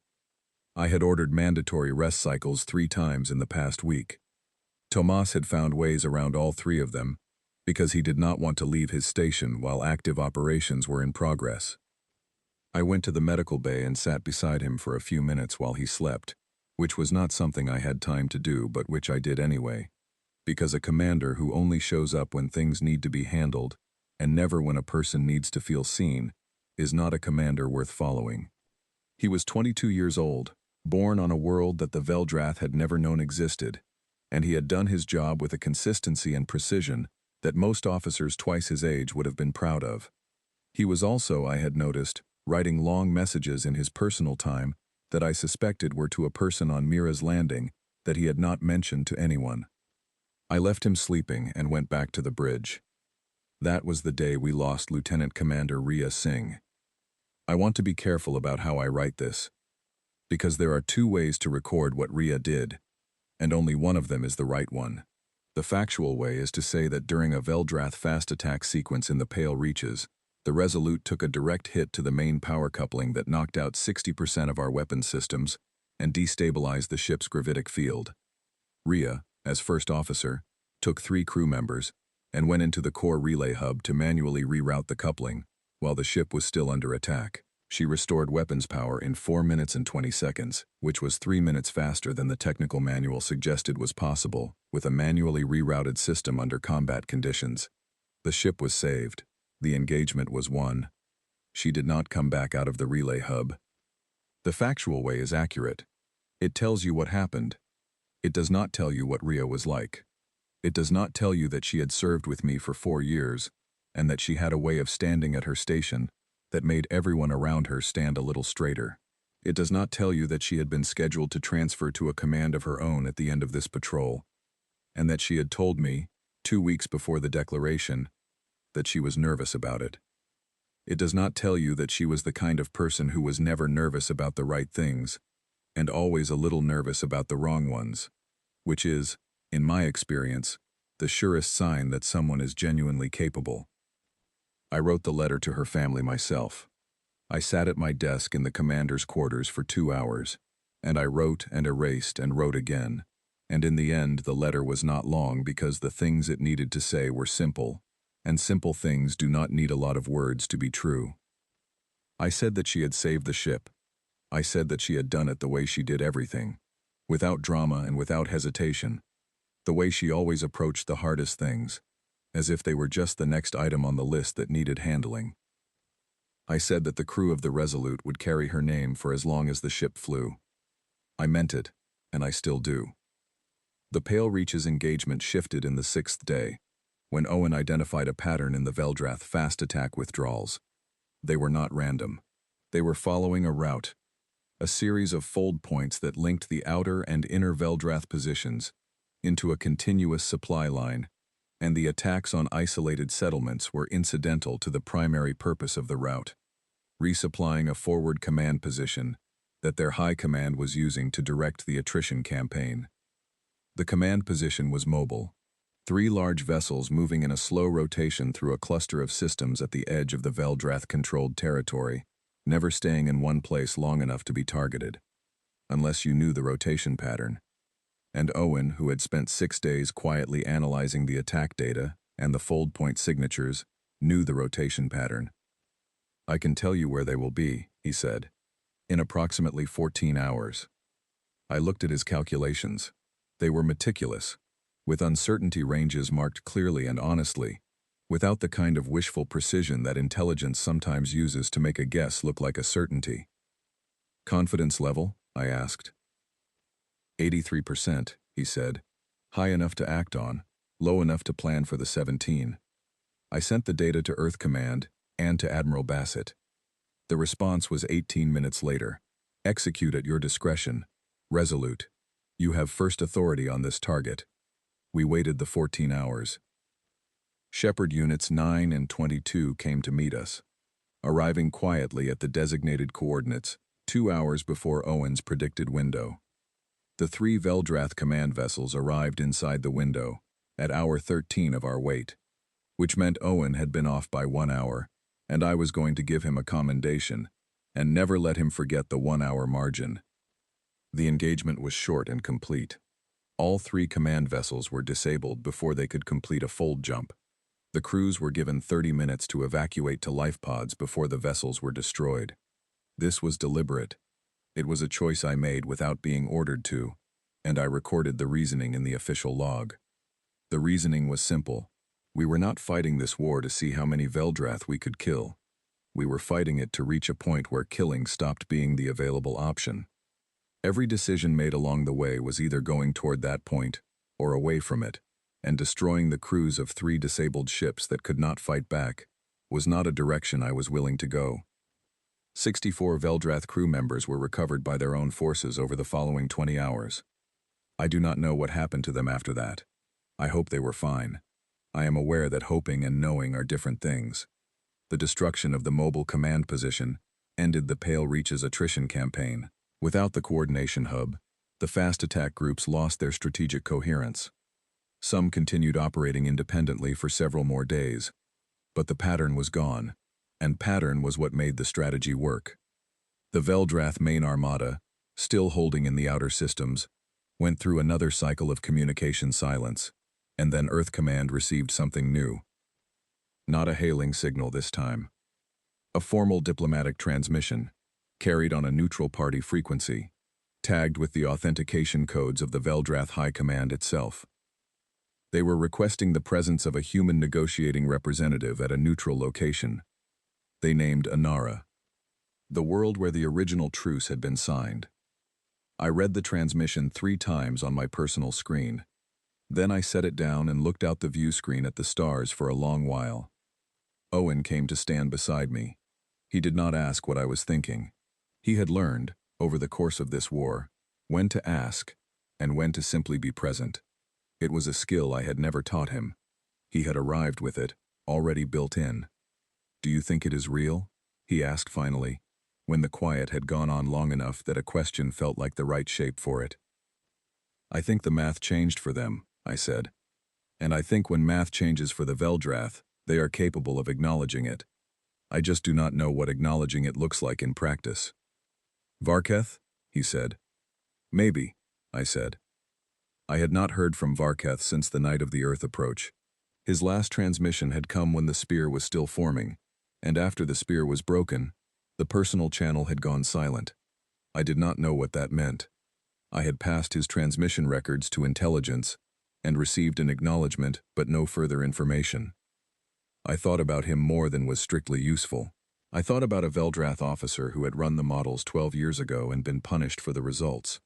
I had ordered mandatory rest cycles 3 times in the past week. Tomas had found ways around all 3 of them, because he did not want to leave his station while active operations were in progress. I went to the medical bay and sat beside him for a few minutes while he slept, which was not something I had time to do but which I did anyway, because a commander who only shows up when things need to be handled, and never when a person needs to feel seen, is not a commander worth following. He was 22 years old, born on a world that the Veldrath had never known existed, and he had done his job with a consistency and precision that most officers twice his age would have been proud of. He was also, I had noticed, writing long messages in his personal time that I suspected were to a person on Mira's landing that he had not mentioned to anyone. I left him sleeping and went back to the bridge. That was the day we lost Lieutenant Commander Rhea Singh. I want to be careful about how I write this, because there are 2 ways to record what Rhea did, and only one of them is the right one. The factual way is to say that during a Veldrath fast attack sequence in the Pale Reaches, The Resolute took a direct hit to the main power coupling that knocked out 60% of our weapon systems and destabilized the ship's gravitic field. Rhea, as first officer, took 3 crew members and went into the core relay hub to manually reroute the coupling while the ship was still under attack. She restored weapons power in 4 minutes and 20 seconds, which was 3 minutes faster than the technical manual suggested was possible with a manually rerouted system under combat conditions. The ship was saved. The engagement was won. She did not come back out of the relay hub. The factual way is accurate. It tells you what happened. It does not tell you what Rhea was like. It does not tell you that she had served with me for 4 years and that she had a way of standing at her station that made everyone around her stand a little straighter. It does not tell you that she had been scheduled to transfer to a command of her own at the end of this patrol, and that she had told me, 2 weeks before the declaration, that she was nervous about it. It does not tell you that she was the kind of person who was never nervous about the right things, and always a little nervous about the wrong ones, which is, in my experience, the surest sign that someone is genuinely capable. I wrote the letter to her family myself. I sat at my desk in the commander's quarters for 2 hours, and I wrote and erased and wrote again, and in the end the letter was not long because the things it needed to say were simple, and simple things do not need a lot of words to be true. I said that she had saved the ship. I said that she had done it the way she did everything, without drama and without hesitation, the way she always approached the hardest things, as if they were just the next item on the list that needed handling. I said that the crew of the Resolute would carry her name for as long as the ship flew. I meant it, and I still do. The Pale Reach's engagement shifted in the 6th day, when Owen identified a pattern in the Veldrath fast attack withdrawals. They were not random. They were following a route, a series of fold points that linked the outer and inner Veldrath positions into a continuous supply line, and the attacks on isolated settlements were incidental to the primary purpose of the route, resupplying a forward command position that their high command was using to direct the attrition campaign. The command position was mobile, 3 large vessels moving in a slow rotation through a cluster of systems at the edge of the Veldrath-controlled territory, never staying in one place long enough to be targeted, unless you knew the rotation pattern. And Owen, who had spent 6 days quietly analyzing the attack data and the fold point signatures, knew the rotation pattern. "I can tell you where they will be," he said, "in approximately 14 hours. I looked at his calculations. They were meticulous, with uncertainty ranges marked clearly and honestly, without the kind of wishful precision that intelligence sometimes uses to make a guess look like a certainty. "Confidence level?" I asked. 83%, he said. "High enough to act on, low enough to plan for the 17. I sent the data to Earth Command and to Admiral Bassett. The response was 18 minutes later. Execute at your discretion. Resolute. You have first authority on this target." We waited the 14 hours. Shepard Units 9 and 22 came to meet us, arriving quietly at the designated coordinates 2 hours before Owen's predicted window. The 3 Veldrath command vessels arrived inside the window at hour 13 of our wait, which meant Owen had been off by 1 hour, and I was going to give him a commendation and never let him forget the 1-hour margin. The engagement was short and complete. All 3 command vessels were disabled before they could complete a fold jump. The crews were given 30 minutes to evacuate to life pods before the vessels were destroyed. This was deliberate. It was a choice I made without being ordered to, and I recorded the reasoning in the official log. The reasoning was simple. We were not fighting this war to see how many Veldrath we could kill. We were fighting it to reach a point where killing stopped being the available option. Every decision made along the way was either going toward that point or away from it, and destroying the crews of 3 disabled ships that could not fight back was not a direction I was willing to go. 64 Veldrath crew members were recovered by their own forces over the following 20 hours. I do not know what happened to them after that. I hope they were fine. I am aware that hoping and knowing are different things. The destruction of the mobile command position ended the Pale Reach's attrition campaign. Without the coordination hub, the fast attack groups lost their strategic coherence. Some continued operating independently for several more days, but the pattern was gone. And pattern was what made the strategy work. The Veldrath main armada, still holding in the outer systems, went through another cycle of communication silence, and then Earth Command received something new. Not a hailing signal this time. A formal diplomatic transmission, carried on a neutral party frequency, tagged with the authentication codes of the Veldrath High Command itself. They were requesting the presence of a human negotiating representative at a neutral location. They named Anara, the world where the original truce had been signed. I read the transmission 3 times on my personal screen. Then I set it down and looked out the view screen at the stars for a long while. Owen came to stand beside me. He did not ask what I was thinking. He had learned, over the course of this war, when to ask and when to simply be present. It was a skill I had never taught him. He had arrived with it, already built in. "Do you think it is real?" he asked finally, when the quiet had gone on long enough that a question felt like the right shape for it. "I think the math changed for them," I said. "And I think when math changes for the Veldrath, they are capable of acknowledging it. I just do not know what acknowledging it looks like in practice." "Varketh?" he said. "Maybe," I said. I had not heard from Varketh since the night of the Earth approach. His last transmission had come when the spear was still forming, and after the spear was broken, the personal channel had gone silent. I did not know what that meant. I had passed his transmission records to intelligence and received an acknowledgement but no further information. I thought about him more than was strictly useful. I thought about a Veldrath officer who had run the models 12 years ago and been punished for the results,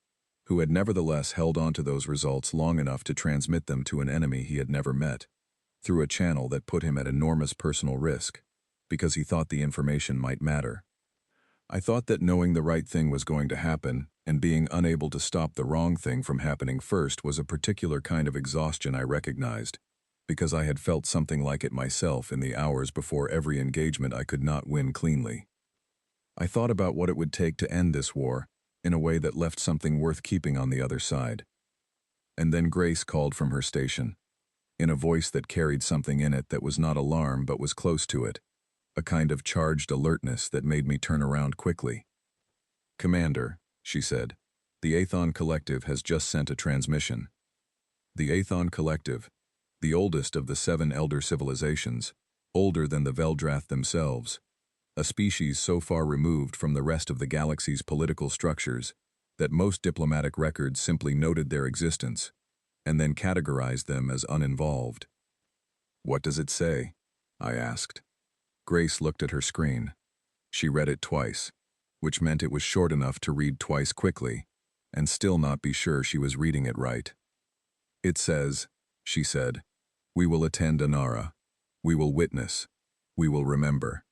who had nevertheless held on to those results long enough to transmit them to an enemy he had never met, through a channel that put him at enormous personal risk, because he thought the information might matter. I thought that knowing the right thing was going to happen and being unable to stop the wrong thing from happening first was a particular kind of exhaustion I recognized, because I had felt something like it myself in the hours before every engagement I could not win cleanly. I thought about what it would take to end this war in a way that left something worth keeping on the other side. And then Grace called from her station, in a voice that carried something in it that was not alarm but was close to it, a kind of charged alertness that made me turn around quickly. "Commander," she said, "the Aethon Collective has just sent a transmission." The Aethon Collective, the oldest of the 7 elder civilizations, older than the Veldrath themselves, a species so far removed from the rest of the galaxy's political structures that most diplomatic records simply noted their existence and then categorized them as uninvolved. "What does it say?" I asked. Grace looked at her screen. She read it twice, which meant it was short enough to read twice quickly, and still not be sure she was reading it right. "It says," she said, "we will attend Anara. We will witness. We will remember."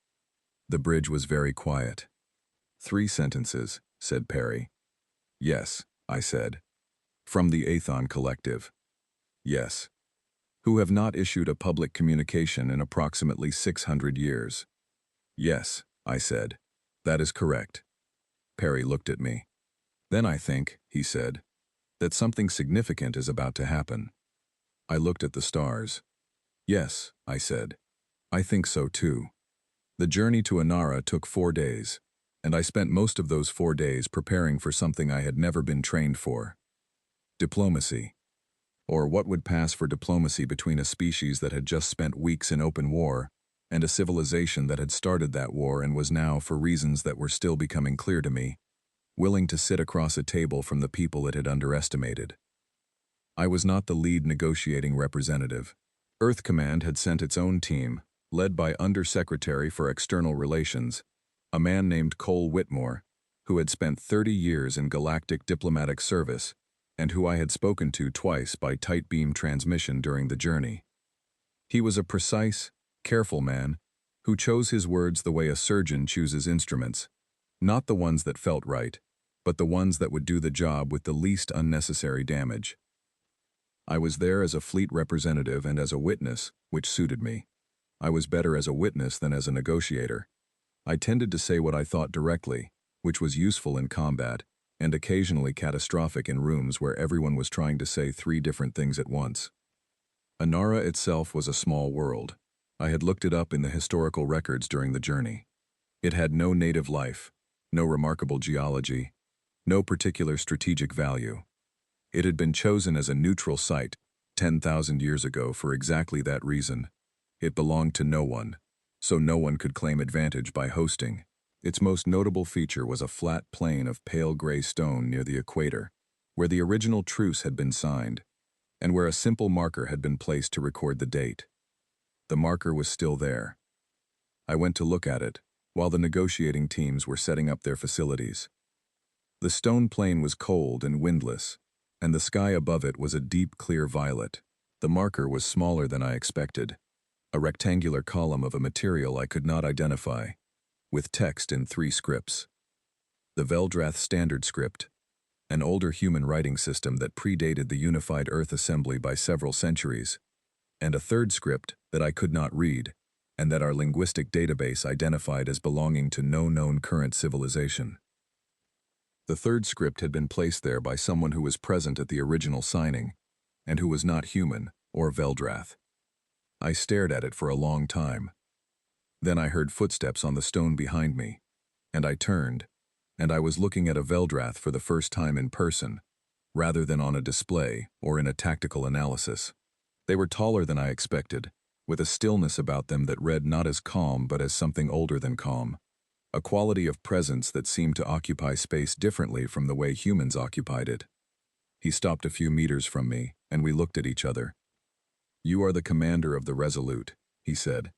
The bridge was very quiet. "3 sentences," said Perry. "Yes," I said. "From the Aethon Collective." "Yes." "Who have not issued a public communication in approximately 600 years." "Yes," I said. "That is correct." Perry looked at me. "Then I think," he said, "that something significant is about to happen." I looked at the stars. "Yes," I said. "I think so too." The journey to Anara took 4 days, and I spent most of those 4 days preparing for something I had never been trained for. Diplomacy. Or what would pass for diplomacy between a species that had just spent weeks in open war and a civilization that had started that war and was now, for reasons that were still becoming clear to me, willing to sit across a table from the people it had underestimated. I was not the lead negotiating representative. Earth Command had sent its own team, led by Undersecretary for External Relations, a man named Cole Whitmore, who had spent 30 years in galactic diplomatic service and who I had spoken to twice by tight beam transmission during the journey. He was a precise, careful man who chose his words the way a surgeon chooses instruments, not the ones that felt right, but the ones that would do the job with the least unnecessary damage. I was there as a fleet representative and as a witness, which suited me. I was better as a witness than as a negotiator. I tended to say what I thought directly, which was useful in combat, and occasionally catastrophic in rooms where everyone was trying to say 3 different things at once. Anara itself was a small world. I had looked it up in the historical records during the journey. It had no native life, no remarkable geology, no particular strategic value. It had been chosen as a neutral site 10,000 years ago for exactly that reason. It belonged to no one, so no one could claim advantage by hosting. Its most notable feature was a flat plain of pale gray stone near the equator, where the original truce had been signed, and where a simple marker had been placed to record the date. The marker was still there. I went to look at it, while the negotiating teams were setting up their facilities. The stone plain was cold and windless, and the sky above it was a deep, clear violet. The marker was smaller than I expected, a rectangular column of a material I could not identify, with text in 3 scripts. The Veldrath Standard Script, an older human writing system that predated the unified Earth assembly by several centuries, and a 3rd script that I could not read, and that our linguistic database identified as belonging to no known current civilization. The 3rd script had been placed there by someone who was present at the original signing, and who was not human or Veldrath. I stared at it for a long time. Then I heard footsteps on the stone behind me, and I turned, and I was looking at a Veldrath for the first time in person, rather than on a display or in a tactical analysis. They were taller than I expected, with a stillness about them that read not as calm but as something older than calm, a quality of presence that seemed to occupy space differently from the way humans occupied it. He stopped a few meters from me, and we looked at each other. "You are the commander of the Resolute," he said.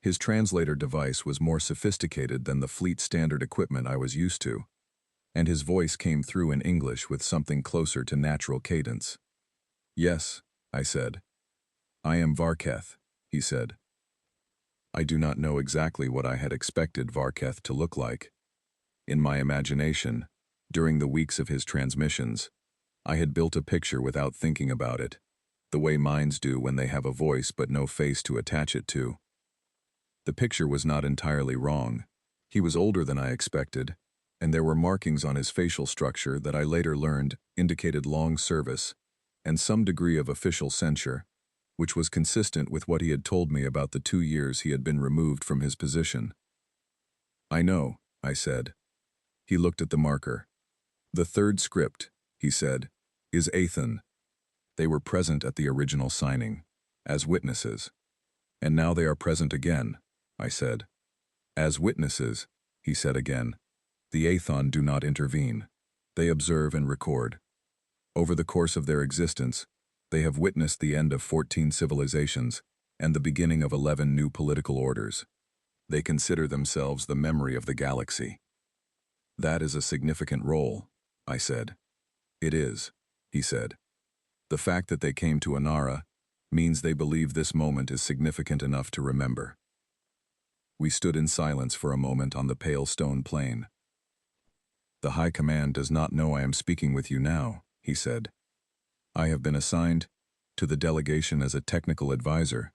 His translator device was more sophisticated than the fleet standard equipment I was used to, and his voice came through in English with something closer to natural cadence. "Yes," I said. "I am Varketh," he said. I do not know exactly what I had expected Varketh to look like. In my imagination, during the weeks of his transmissions, I had built a picture without thinking about it, the way minds do when they have a voice but no face to attach it to. The picture was not entirely wrong. He was older than I expected, and there were markings on his facial structure that I later learned indicated long service and some degree of official censure, which was consistent with what he had told me about the 2 years he had been removed from his position. "I know," I said. He looked at the marker. "The 3rd script," he said, "is Athon. They were present at the original signing, as witnesses. And now they are present again," I said. "As witnesses," he said again. "The Athon do not intervene. They observe and record. Over the course of their existence, they have witnessed the end of 14 civilizations and the beginning of 11 new political orders. They consider themselves the memory of the galaxy." "That is a significant role," I said. "It is," he said. "The fact that they came to Anara means they believe this moment is significant enough to remember." We stood in silence for a moment on the pale stone plain. "The High Command does not know I am speaking with you now," he said. "I have been assigned to the delegation as a technical advisor,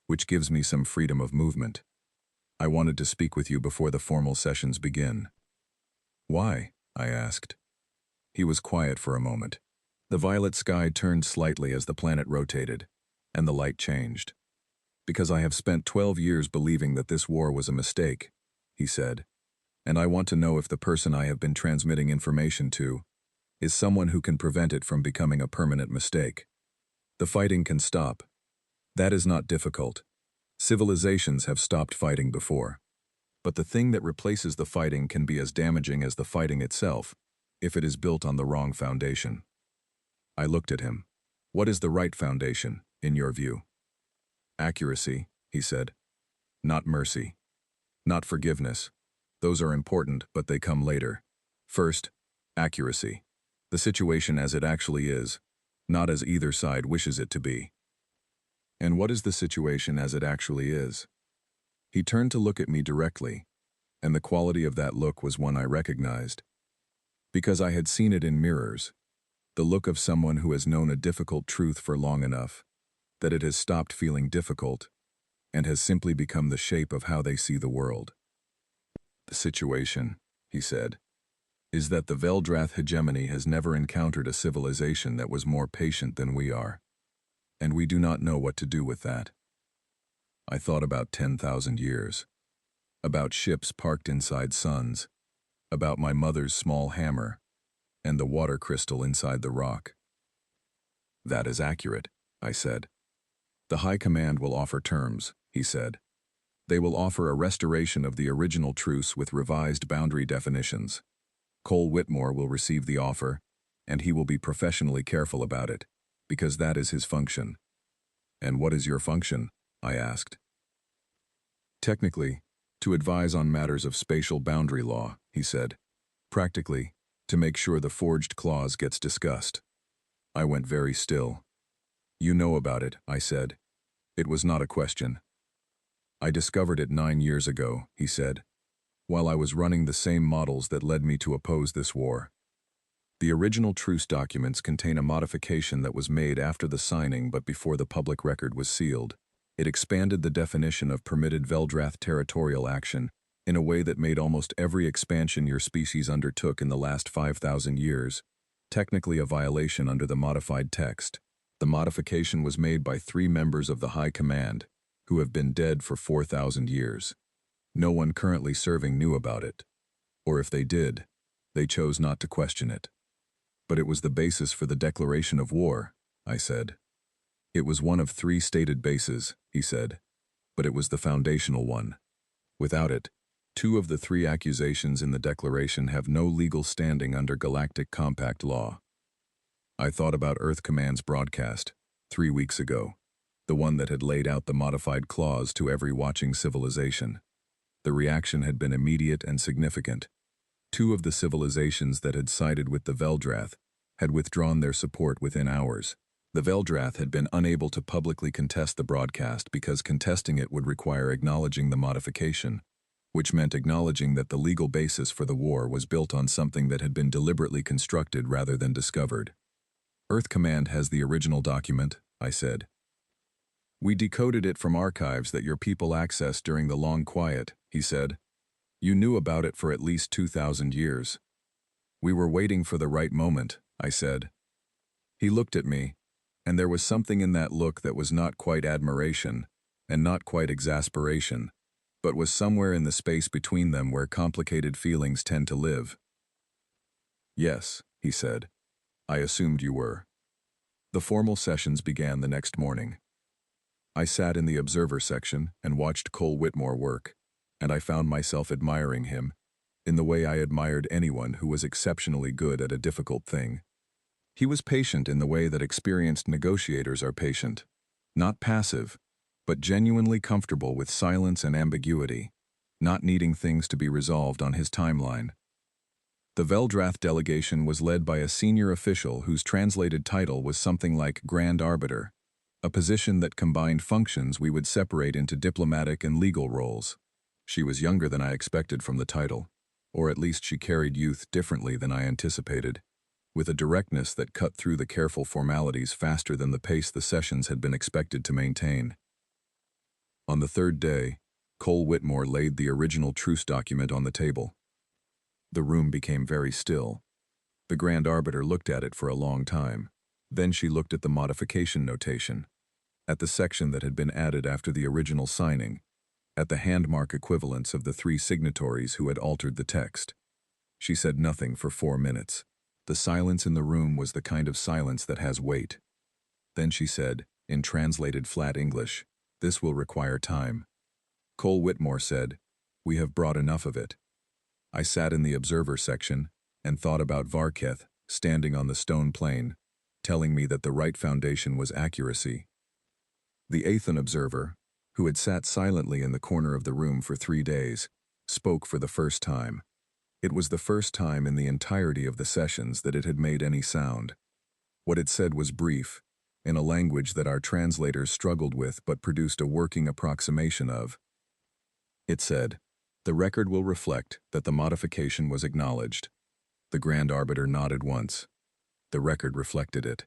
which gives me some freedom of movement. I wanted to speak with you before the formal sessions begin." "Why?" I asked. He was quiet for a moment. The violet sky turned slightly as the planet rotated, and the light changed. "Because I have spent 12 years believing that this war was a mistake," he said, "and I want to know if the person I have been transmitting information to is someone who can prevent it from becoming a permanent mistake. The fighting can stop. That is not difficult. Civilizations have stopped fighting before. But the thing that replaces the fighting can be as damaging as the fighting itself, if it is built on the wrong foundation." I looked at him. "What is the right foundation, in your view?" "Accuracy," he said. "Not mercy. Not forgiveness. Those are important, but they come later. First, accuracy. The situation as it actually is, not as either side wishes it to be." "And what is the situation as it actually is?" He turned to look at me directly, and the quality of that look was one I recognized. Because I had seen it in mirrors, the look of someone who has known a difficult truth for long enough that it has stopped feeling difficult and has simply become the shape of how they see the world. "The situation," he said, "is that the Veldrath hegemony has never encountered a civilization that was more patient than we are, and we do not know what to do with that." I thought about 10,000 years. About ships parked inside suns. About my mother's small hammer. And the water crystal inside the rock. That is accurate, I said. The High Command will offer terms, he said. They will offer a restoration of the original truce with revised boundary definitions. Cole Whitmore will receive the offer, and he will be professionally careful about it, because that is his function. And what is your function? I asked. Technically, to advise on matters of spatial boundary law, he said. Practically, to make sure the forged clause gets discussed. I went very still. You know about it, I said. It was not a question. I discovered it 9 years ago, he said, while I was running the same models that led me to oppose this war. The original truce documents contain a modification that was made after the signing but before the public record was sealed. It expanded the definition of permitted Veldrath territorial action in a way that made almost every expansion your species undertook in the last 5,000 years, technically a violation under the modified text. The modification was made by 3 members of the High Command, who have been dead for 4,000 years. No one currently serving knew about it. Or if they did, they chose not to question it. But it was the basis for the declaration of war, I said. It was one of 3 stated bases, he said, but it was the foundational one. Without it, 2 of the 3 accusations in the declaration have no legal standing under Galactic Compact law. I thought about Earth Command's broadcast, 3 weeks ago, the one that had laid out the modified clause to every watching civilization. The reaction had been immediate and significant. 2 of the civilizations that had sided with the Veldrath had withdrawn their support within hours. The Veldrath had been unable to publicly contest the broadcast because contesting it would require acknowledging the modification, which meant acknowledging that the legal basis for the war was built on something that had been deliberately constructed rather than discovered. Earth Command has the original document, I said. We decoded it from archives that your people accessed during the long quiet, he said. You knew about it for at least 2,000 years. We were waiting for the right moment, I said. He looked at me, and there was something in that look that was not quite admiration, and not quite exasperation, but was somewhere in the space between them where complicated feelings tend to live. Yes, he said. I assumed you were. The formal sessions began the next morning. I sat in the observer section and watched Cole Whitmore work, and I found myself admiring him, in the way I admired anyone who was exceptionally good at a difficult thing. He was patient in the way that experienced negotiators are patient, not passive, but genuinely comfortable with silence and ambiguity, not needing things to be resolved on his timeline. The Veldrath delegation was led by a senior official whose translated title was something like Grand Arbiter, a position that combined functions we would separate into diplomatic and legal roles. She was younger than I expected from the title, or at least she carried youth differently than I anticipated, with a directness that cut through the careful formalities faster than the pace the sessions had been expected to maintain. On the 3rd day, Cole Whitmore laid the original truce document on the table. The room became very still. The Grand Arbiter looked at it for a long time. Then she looked at the modification notation, at the section that had been added after the original signing, at the handmark equivalents of the 3 signatories who had altered the text. She said nothing for 4 minutes. The silence in the room was the kind of silence that has weight. Then she said, in translated flat English, "This will require time." Cole Whitmore said, "We have brought enough of it." I sat in the observer section and thought about Varketh standing on the stone plain, telling me that the right foundation was accuracy. The Aethan observer, who had sat silently in the corner of the room for 3 days, spoke for the first time. It was the first time in the entirety of the sessions that it had made any sound. What it said was brief, in a language that our translators struggled with but produced a working approximation of. It said, "The record will reflect that the modification was acknowledged." The Grand Arbiter nodded once. The record reflected it.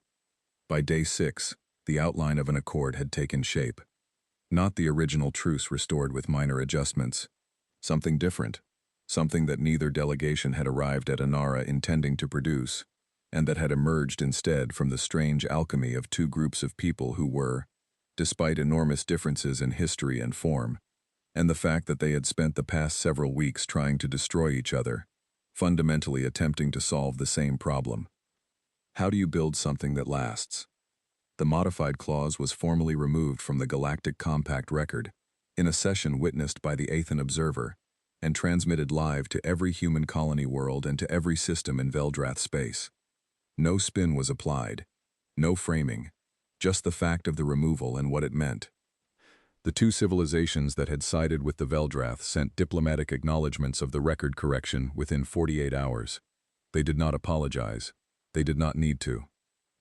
By day 6, the outline of an accord had taken shape. Not the original truce restored with minor adjustments. Something different. Something that neither delegation had arrived at Anara intending to produce, and that had emerged instead from the strange alchemy of 2 groups of people who were, despite enormous differences in history and form, and the fact that they had spent the past several weeks trying to destroy each other, fundamentally attempting to solve the same problem. How do you build something that lasts? The modified clause was formally removed from the Galactic Compact record in a session witnessed by the Aethan Observer and transmitted live to every human colony world and to every system in Veldrath space. No spin was applied, no framing, just the fact of the removal and what it meant. The two civilizations that had sided with the Veldrath sent diplomatic acknowledgments of the record correction within 48 hours. They did not apologize. They did not need to.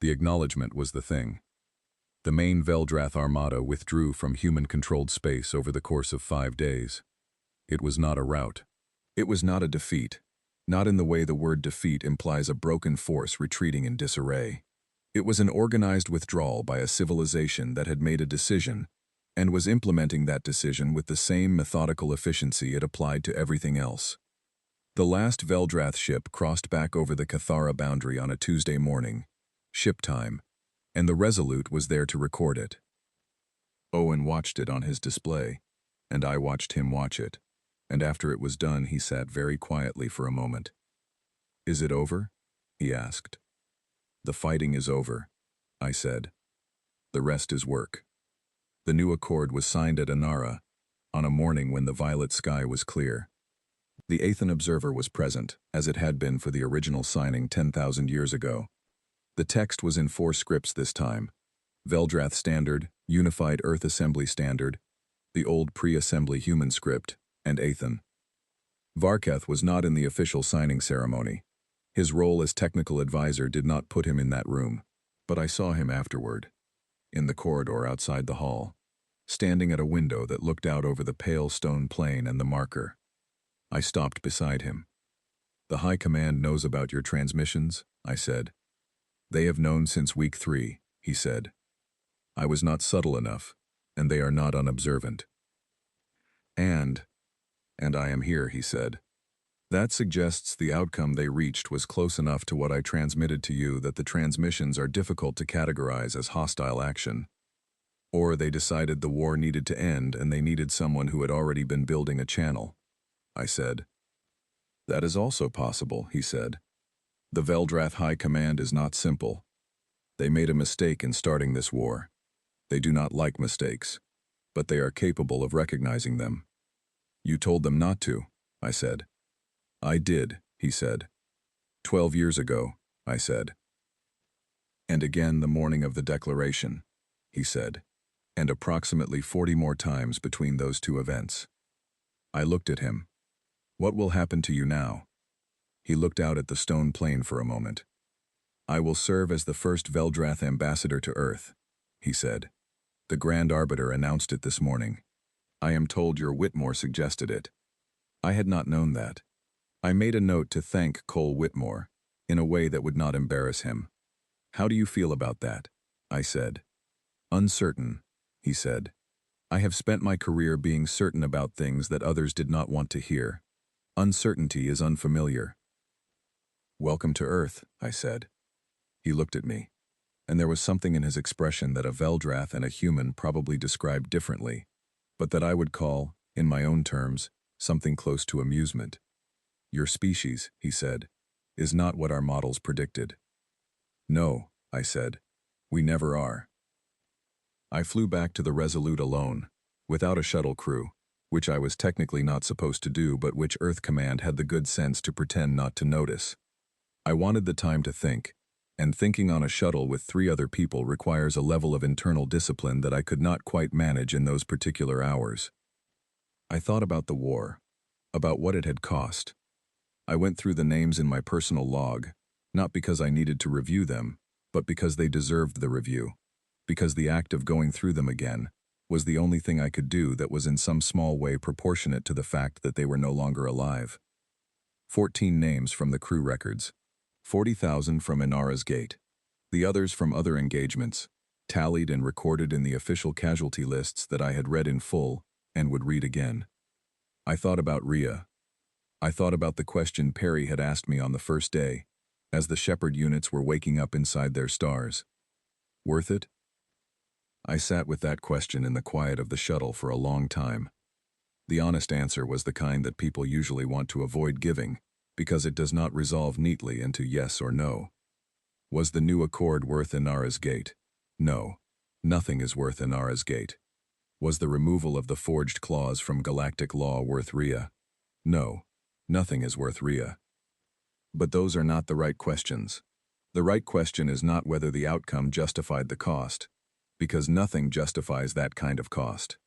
The acknowledgement was the thing. The main Veldrath armada withdrew from human-controlled space over the course of 5 days. It was not a rout. It was not a defeat. Not in the way the word defeat implies a broken force retreating in disarray. It was an organized withdrawal by a civilization that had made a decision and was implementing that decision with the same methodical efficiency it applied to everything else. The last Veldrath ship crossed back over the Cathara boundary on a Tuesday morning, ship time, and the Resolute was there to record it. Owen watched it on his display, and I watched him watch it, and after it was done he sat very quietly for a moment. "Is it over?" he asked. "The fighting is over," I said. "The rest is work." The new accord was signed at Anara, on a morning when the violet sky was clear. The Aethan Observer was present, as it had been for the original signing 10,000 years ago. The text was in 4 scripts this time: Veldrath Standard, Unified Earth Assembly Standard, the old pre-assembly human script, and Aethan. Varketh was not in the official signing ceremony. His role as technical advisor did not put him in that room, but I saw him afterward, in the corridor outside the hall, standing at a window that looked out over the pale stone plain and the marker. I stopped beside him. "The High Command knows about your transmissions," I said. "They have known since week 3, he said. "I was not subtle enough, and they are not unobservant." And I am here," he said. "That suggests the outcome they reached was close enough to what I transmitted to you that the transmissions are difficult to categorize as hostile action. Or they decided the war needed to end and they needed someone who had already been building a channel," I said. "That is also possible," he said. "The Veldrath High Command is not simple. They made a mistake in starting this war. They do not like mistakes, but they are capable of recognizing them." "You told them not to," I said. "I did," he said. 12 years ago," I said. "And again the morning of the declaration," he said, "and approximately 40 more times between those 2 events." I looked at him. "What will happen to you now?" He looked out at the stone plain for a moment. "I will serve as the first Veldrath ambassador to Earth," he said. "The Grand Arbiter announced it this morning. I am told your Whitmore suggested it." I had not known that. I made a note to thank Cole Whitmore, in a way that would not embarrass him. "How do you feel about that?" I said. "Uncertain," he said. "I have spent my career being certain about things that others did not want to hear. Uncertainty is unfamiliar." "Welcome to Earth," I said. He looked at me, and there was something in his expression that a Veldrath and a human probably described differently, but that I would call, in my own terms, something close to amusement. "Your species," he said, "is not what our models predicted." "No," I said. "We never are." I flew back to the Resolute alone, without a shuttle crew, which I was technically not supposed to do but which Earth Command had the good sense to pretend not to notice. I wanted the time to think, and thinking on a shuttle with 3 other people requires a level of internal discipline that I could not quite manage in those particular hours. I thought about the war, about what it had cost. I went through the names in my personal log, not because I needed to review them, but because they deserved the review, because the act of going through them again was the only thing I could do that was in some small way proportionate to the fact that they were no longer alive. 14 names from the crew records, 40,000 from Inara's Gate, the others from other engagements, tallied and recorded in the official casualty lists that I had read in full and would read again. I thought about Rhea. I thought about the question Perry had asked me on the first day, as the Shepherd units were waking up inside their stars. Worth it? I sat with that question in the quiet of the shuttle for a long time. The honest answer was the kind that people usually want to avoid giving, because it does not resolve neatly into yes or no. Was the new accord worth Inara's gate? No. Nothing is worth Inara's gate. Was the removal of the forged clause from galactic law worth Rhea? No. Nothing is worth Rhea. But those are not the right questions. The right question is not whether the outcome justified the cost, because nothing justifies that kind of cost.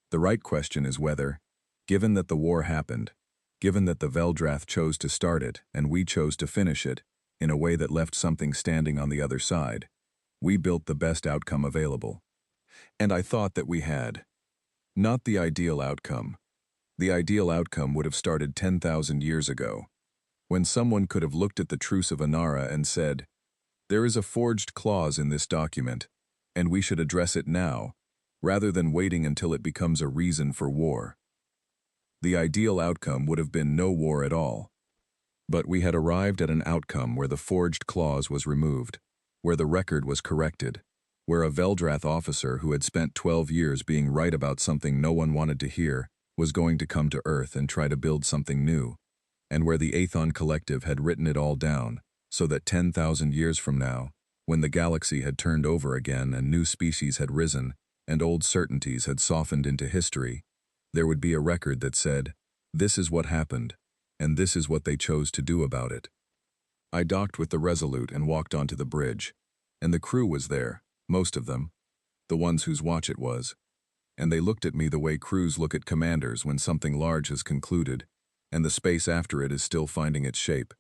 The right question is whether, given that the war happened, given that the Veldrath chose to start it and we chose to finish it, in a way that left something standing on the other side, we built the best outcome available. And I thought that we had. Not the ideal outcome. The ideal outcome would have started 10,000 years ago, when someone could have looked at the Truce of Inara and said, "There is a forged clause in this document, and we should address it now, rather than waiting until it becomes a reason for war." The ideal outcome would have been no war at all. But we had arrived at an outcome where the forged clause was removed, where the record was corrected, where a Veldrath officer who had spent 12 years being right about something no one wanted to hear was going to come to Earth and try to build something new, and where the Aethon Collective had written it all down, so that 10,000 years from now, when the galaxy had turned over again and new species had risen, and old certainties had softened into history, there would be a record that said, "This is what happened, and this is what they chose to do about it." I docked with the Resolute and walked onto the bridge, and the crew was there, most of them, the ones whose watch it was, and they looked at me the way crews look at commanders when something large has concluded, and the space after it is still finding its shape.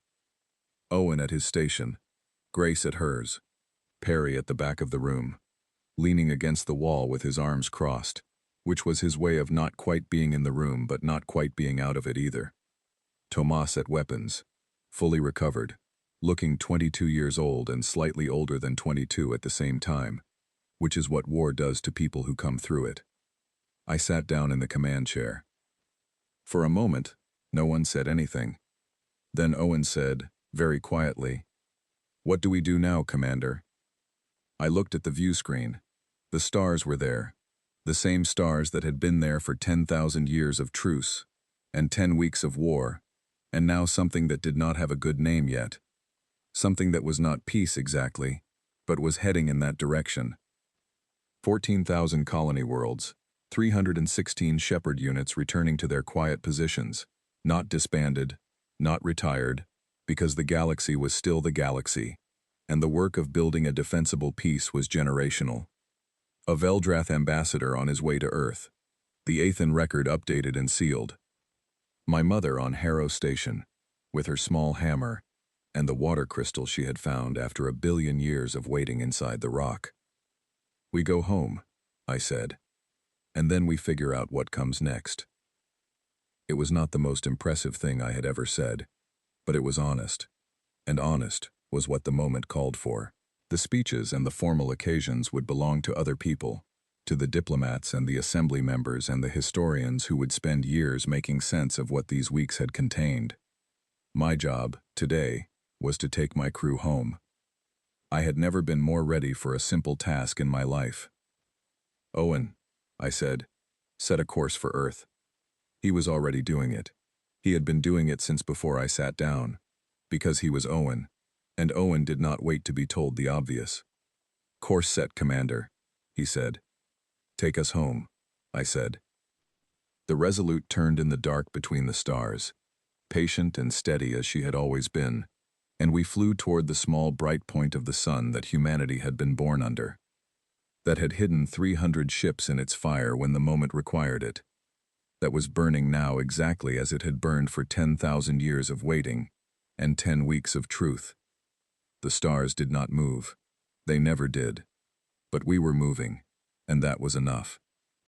Owen at his station, Grace at hers, Perry at the back of the room, leaning against the wall with his arms crossed, which was his way of not quite being in the room but not quite being out of it either. Tomas at weapons, fully recovered, looking 22 years old and slightly older than 22 at the same time, which is what war does to people who come through it. I sat down in the command chair. For a moment, no one said anything. Then Owen said, very quietly, "What do we do now, Commander?" I looked at the view screen. The stars were there, the same stars that had been there for 10,000 years of truce, and 10 weeks of war, and now something that did not have a good name yet. Something that was not peace exactly, but was heading in that direction. 14,000 colony worlds, 316 Shepherd units returning to their quiet positions, not disbanded, not retired, because the galaxy was still the galaxy, and the work of building a defensible peace was generational. A Veldrath ambassador on his way to Earth, the Aethon record updated and sealed. My mother on Harrow Station, with her small hammer, and the water crystal she had found after a billion years of waiting inside the rock. "We go home," I said, "and then we figure out what comes next." It was not the most impressive thing I had ever said, but it was honest, and honest was what the moment called for. The speeches and the formal occasions would belong to other people, to the diplomats and the assembly members and the historians who would spend years making sense of what these weeks had contained. My job, today, was to take my crew home. I had never been more ready for a simple task in my life. "Owen," I said, "set a course for Earth." He was already doing it. He had been doing it since before I sat down, because he was Owen, and Owen did not wait to be told the obvious. "Course set, Commander," he said. "Take us home," I said. The Resolute turned in the dark between the stars, patient and steady as she had always been, and we flew toward the small bright point of the sun that humanity had been born under, that had hidden 300 ships in its fire when the moment required it, that was burning now exactly as it had burned for 10,000 years of waiting and 10 weeks of truth. The stars did not move. They never did. But we were moving, and that was enough.